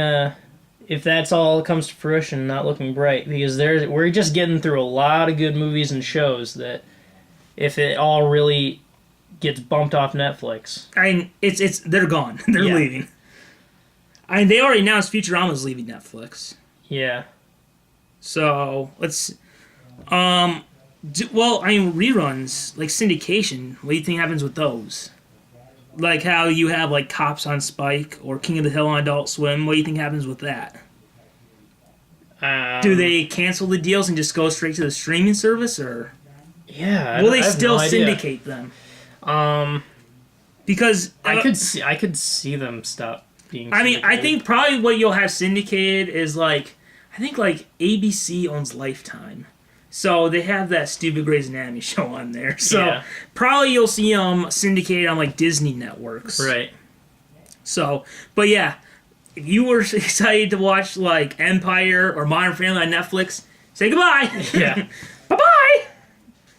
if that's all comes to fruition, not looking bright, because we're just getting through a lot of good movies and shows that if it all really gets bumped off Netflix. They're gone. They're leaving. They already announced Futurama's leaving Netflix. Yeah. So, let's... reruns, like syndication, what do you think happens with those? Like how you have, like, Cops on Spike or King of the Hill on Adult Swim, what do you think happens with that? Do they cancel the deals and just go straight to the streaming service, or... Yeah, will they still syndicate them? Because... I could see them stop being syndicated. I think probably what you'll have syndicated is, like... I think, like, ABC owns Lifetime. So they have that stupid Grey's Anatomy show on there. So probably you'll see them syndicated on, like, Disney networks. Right. So, but yeah, if you were excited to watch, like, Empire or Modern Family on Netflix, say goodbye. Yeah. Bye-bye.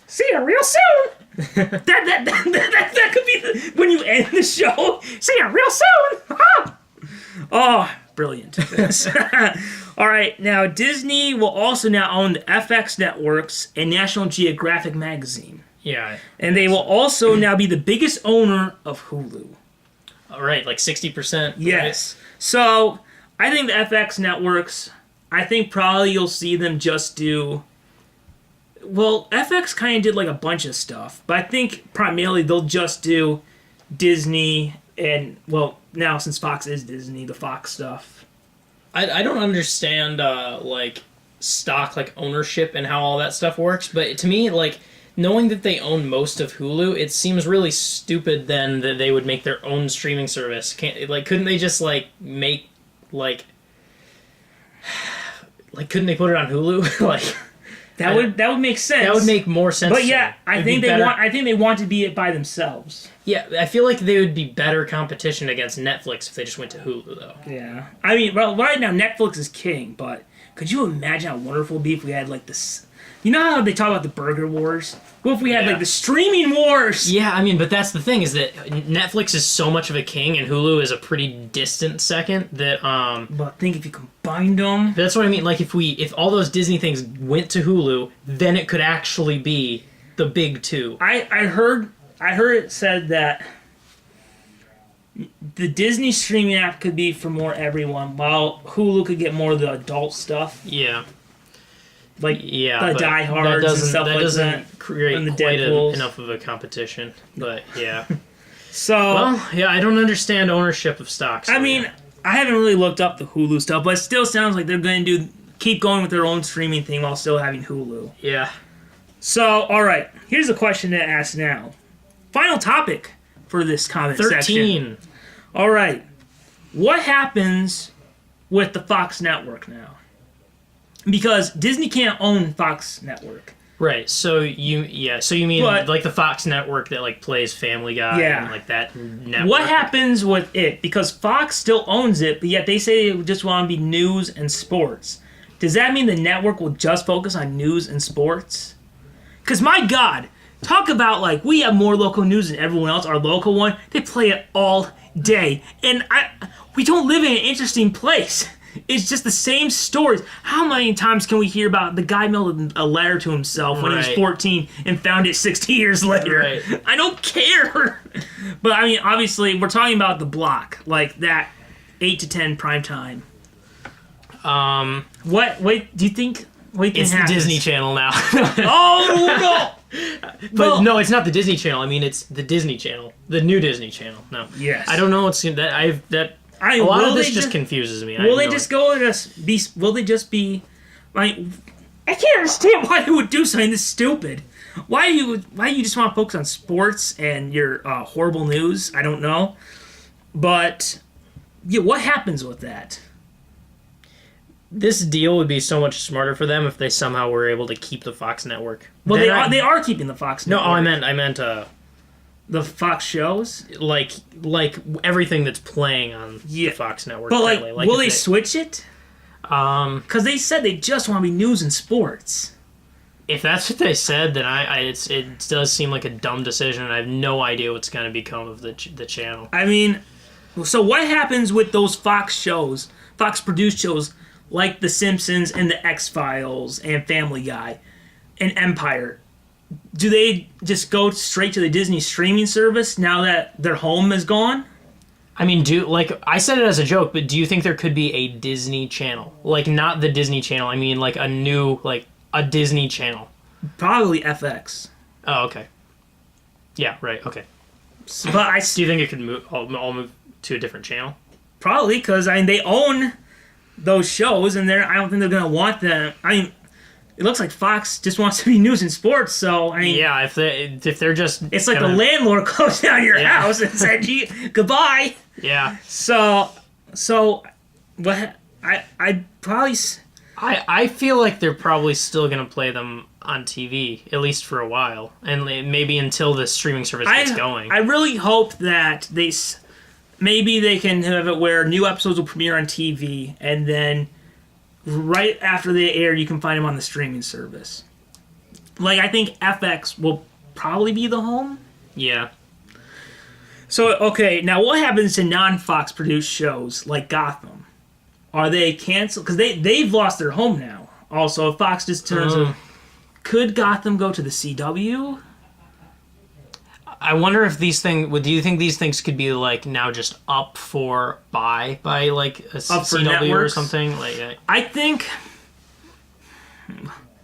See you real soon. that could be when you end the show. See you real soon. Oh, brilliant. All right, now Disney will also now own the FX networks and National Geographic magazine. Yeah. And they will also now be the biggest owner of Hulu. All right, like 60%. Yes. Right? So, I think the FX networks, I think probably you'll see them just do... Well, FX kind of did like a bunch of stuff, but I think primarily they'll just do Disney and, well, now since Fox is Disney, the Fox stuff. I don't understand, like, stock, like, ownership and how all that stuff works, but to me, like, knowing that they own most of Hulu, it seems really stupid then that they would make their own streaming service. Couldn't they just, like, make, like, couldn't they put it on Hulu? Like... That would make sense. That would make more sense. But yeah, I think they want to be it by themselves. Yeah, I feel like they would be better competition against Netflix if they just went to Hulu, though. Yeah, I mean, well, right now Netflix is king, but could you imagine how wonderful it would be if we had like this? You know how they talk about the burger wars? What if we had like the streaming wars? Yeah, I mean, but that's the thing is that Netflix is so much of a king, and Hulu is a pretty distant second. That But think if you combined them. That's what I mean. Like if all those Disney things went to Hulu, then it could actually be the big two. I heard I heard it said that the Disney streaming app could be for more everyone, while Hulu could get more of the adult stuff. Yeah. Like Yeah, the diehards and stuff like that. That doesn't create and the quite Deadpools. enough of a competition. But yeah. So Well, yeah, I don't understand ownership of stocks. I mean, I haven't really looked up the Hulu stuff, but it still sounds like they're going to keep going with their own streaming thing while still having Hulu. Yeah. So, all right, here's a question to ask now. Final topic for this comment 13. section. All right, what happens with the Fox network now? Because Disney can't own Fox network. Right. So you mean like the Fox network that like plays Family Guy and like that network. What happens with it? Because Fox still owns it, but yet they say they just want to be news and sports. Does that mean the network will just focus on news and sports? Because my God, talk about like we have more local news than everyone else. Our local one, they play it all day, and we don't live in an interesting place. It's just the same stories. How many times can we hear about the guy mailed a letter to himself when he was 14 and found it 60 years later? Right. I don't care. But I mean, obviously, we're talking about the block, like that 8 to 10 prime time. What? Wait, do you think? It's the Disney Channel now. Oh no! But no, it's not the Disney Channel. I mean, it's the Disney Channel, the new Disney Channel. No. Yes. I don't know what's that. A lot of this just confuses me. Will they just go and just be? Will they just be? Like, I can't understand why they would do something this stupid. Why you just want to focus on sports and your horrible news? I don't know, but yeah, what happens with that? This deal would be so much smarter for them if they somehow were able to keep the Fox network. Well, they are keeping the Fox network. No, I meant the Fox shows, like everything that's playing on the Fox network. But like will they switch it? Because they said they just want to be news and sports. If that's what they said, then it does seem like a dumb decision, and I have no idea what's going to become of the channel. I mean, so what happens with those Fox shows, Fox produced shows like The Simpsons and The X-Files and Family Guy and Empire? Do they just go straight to the Disney streaming service now that their home is gone? I mean, I said it as a joke, but do you think there could be a Disney Channel? Like, not the Disney Channel, I mean, like a new, like, a Disney Channel. Probably FX. Oh, okay. Yeah, right, okay. But do you think it could all move to a different channel? Probably, because they own those shows, and I don't think they're going to want them. I mean, it looks like Fox just wants to be news and sports, so I mean, yeah, if they're just, it's like the landlord closed down your house and said goodbye. Yeah. So what? I probably. I feel like they're probably still gonna play them on TV, at least for a while, and maybe until the streaming service gets going. I really hope that maybe they can have it where new episodes will premiere on TV, and then right after they air, you can find them on the streaming service. Like, I think FX will probably be the home. Yeah. So, okay, now what happens to non-Fox produced shows like Gotham? Are they canceled? Because they've lost their home now. Also, if Fox just turns could Gotham go to the CW? I wonder if these things. Do you think these things could be like now just up for buy by like a CW or something? Like, I think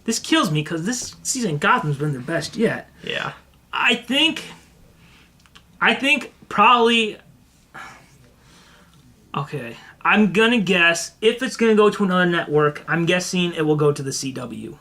this kills me because this season Gotham's been their best yet. Yeah. I think probably. Okay, I'm gonna guess if it's gonna go to another network, I'm guessing it will go to the CW.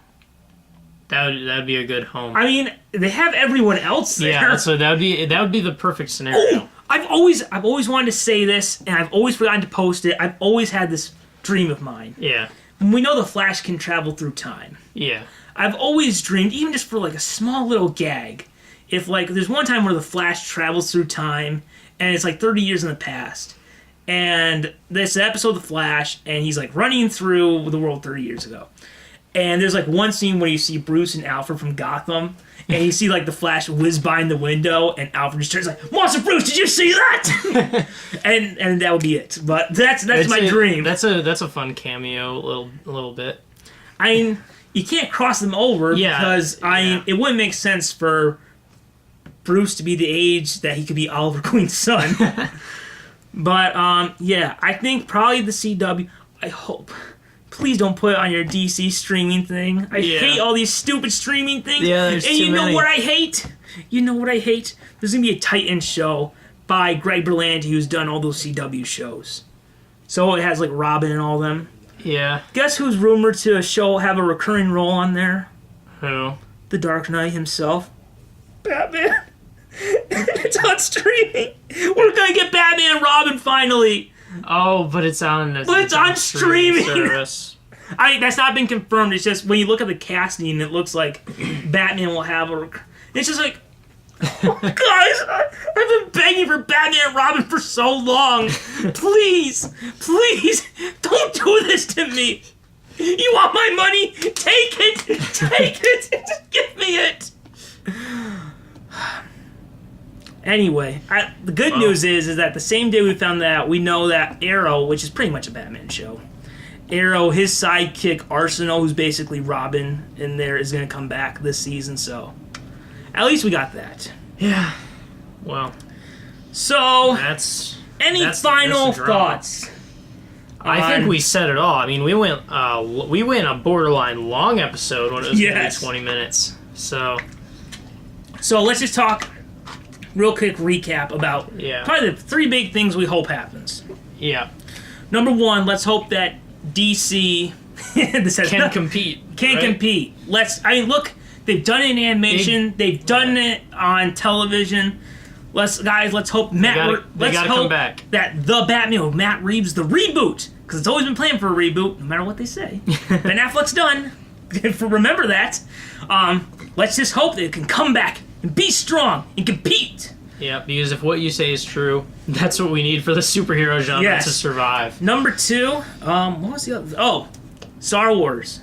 That'd be a good home. I mean, they have everyone else there. Yeah, so that would be the perfect scenario. Oh, I've always wanted to say this, and I've always forgotten to post it. I've always had this dream of mine. Yeah. We know the Flash can travel through time. Yeah. I've always dreamed, even just for like a small little gag, if like there's one time where the Flash travels through time, and it's like 30 years in the past, and this episode of the Flash, and he's like running through the world 30 years ago. And there's like one scene where you see Bruce and Alfred from Gotham, and you see like the Flash whiz by in the window, and Alfred just turns like, "Monster Bruce, did you see that?" and that would be it. But that's my dream. That's a fun cameo, little bit. I mean, you can't cross them over because it wouldn't make sense for Bruce to be the age that he could be Oliver Queen's son. But, yeah, I think probably the CW, I hope. Please don't put it on your DC streaming thing. I hate all these stupid streaming things. Yeah, there's and too you know many. what I hate? You know what I hate? There's going to be a Titan show by Greg Berlanti, who's done all those CW shows. So it has, like, Robin and all them. Yeah. Guess who's rumored to have a recurring role on there? Who? The Dark Knight himself. Batman. It's on streaming. We're going to get Batman and Robin finally. Oh, but it's on. But it's on streaming service. That's not been confirmed. It's just when you look at the casting, it looks like Batman will have a. It's just like, oh, guys, I've been begging for Batman and Robin for so long. Please, don't do this to me. You want my money? Take it. Just give me it. Anyway, the good news is that the same day we found that out, we know that Arrow, which is pretty much a Batman show, Arrow, his sidekick Arsenal, who's basically Robin in there, is going to come back this season. So at least we got that. Yeah. Well. So that's final thoughts? I think we said it all. I mean, we went a borderline long episode when it was going to be 20 minutes. So let's just talk. Real quick recap about probably the 3 big things we hope happens. Yeah. Number 1, let's hope that DC can compete. Compete. Look, they've done it in animation. They've done it on television. Let's hope come back. That the Batman, Matt Reeves, the reboot, because it's always been planned for a reboot, no matter what they say. Ben Affleck's done. Remember that. Let's just hope that it can come back and be strong and compete. Yeah, because if what you say is true, that's what we need for the superhero genre to survive. Number 2, what was the other? Oh, Star Wars.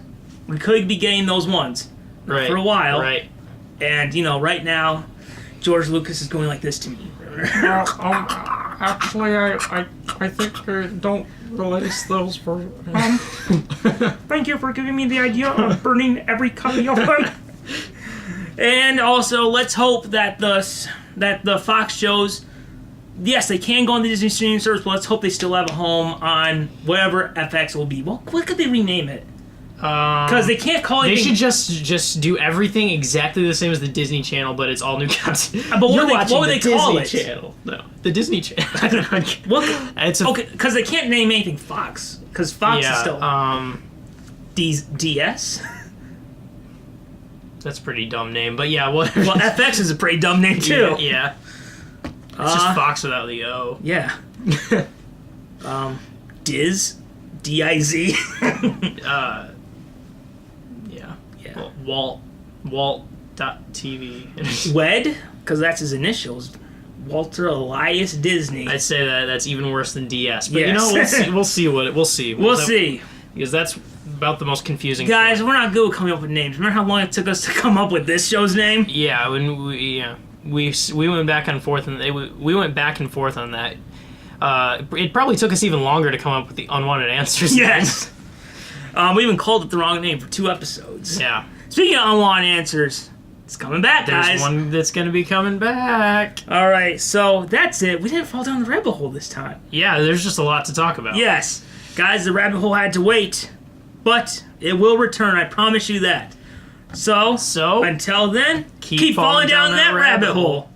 We could be getting those ones for a while. Right. And, right now, George Lucas is going like this to me. Actually, I think don't release those for... Thank you for giving me the idea of burning every copy of them. And also, let's hope that the Fox shows, yes, they can go on the Disney streaming service, but let's hope they still have a home on whatever FX will be. Well, what could they rename it? Because they can't call it. They should just do everything exactly the same as the Disney Channel, but it's all new content. But what would they call it? Channel. No, the Disney Channel. I don't know. Okay, because they can't name anything Fox, because Fox is still DS. That's a pretty dumb name, but yeah, what? Well, FX is a pretty dumb name too. Yeah. It's just Fox without the O. Yeah. Diz, D-I-Z. Yeah. Well, Walt.tv. Wed, because that's his initials. Walter Elias Disney. I'd say that's even worse than DS, but we'll see. We'll see. Because that's about the most confusing. Guys, part. we're not good at coming up with names. Remember how long it took us to come up with this show's name? Yeah, when we went back and forth, and we went back and forth on that. It probably took us even longer to come up with the unwanted answers. Yes. We even called it the wrong name for 2 episodes. Yeah. Speaking of unwanted answers, it's coming back, guys. There's one that's going to be coming back. All right, so that's it. We didn't fall down the rabbit hole this time. Yeah, there's just a lot to talk about. Yes. Guys, the rabbit hole had to wait, but it will return. I promise you that. So until then, keep falling down that rabbit hole.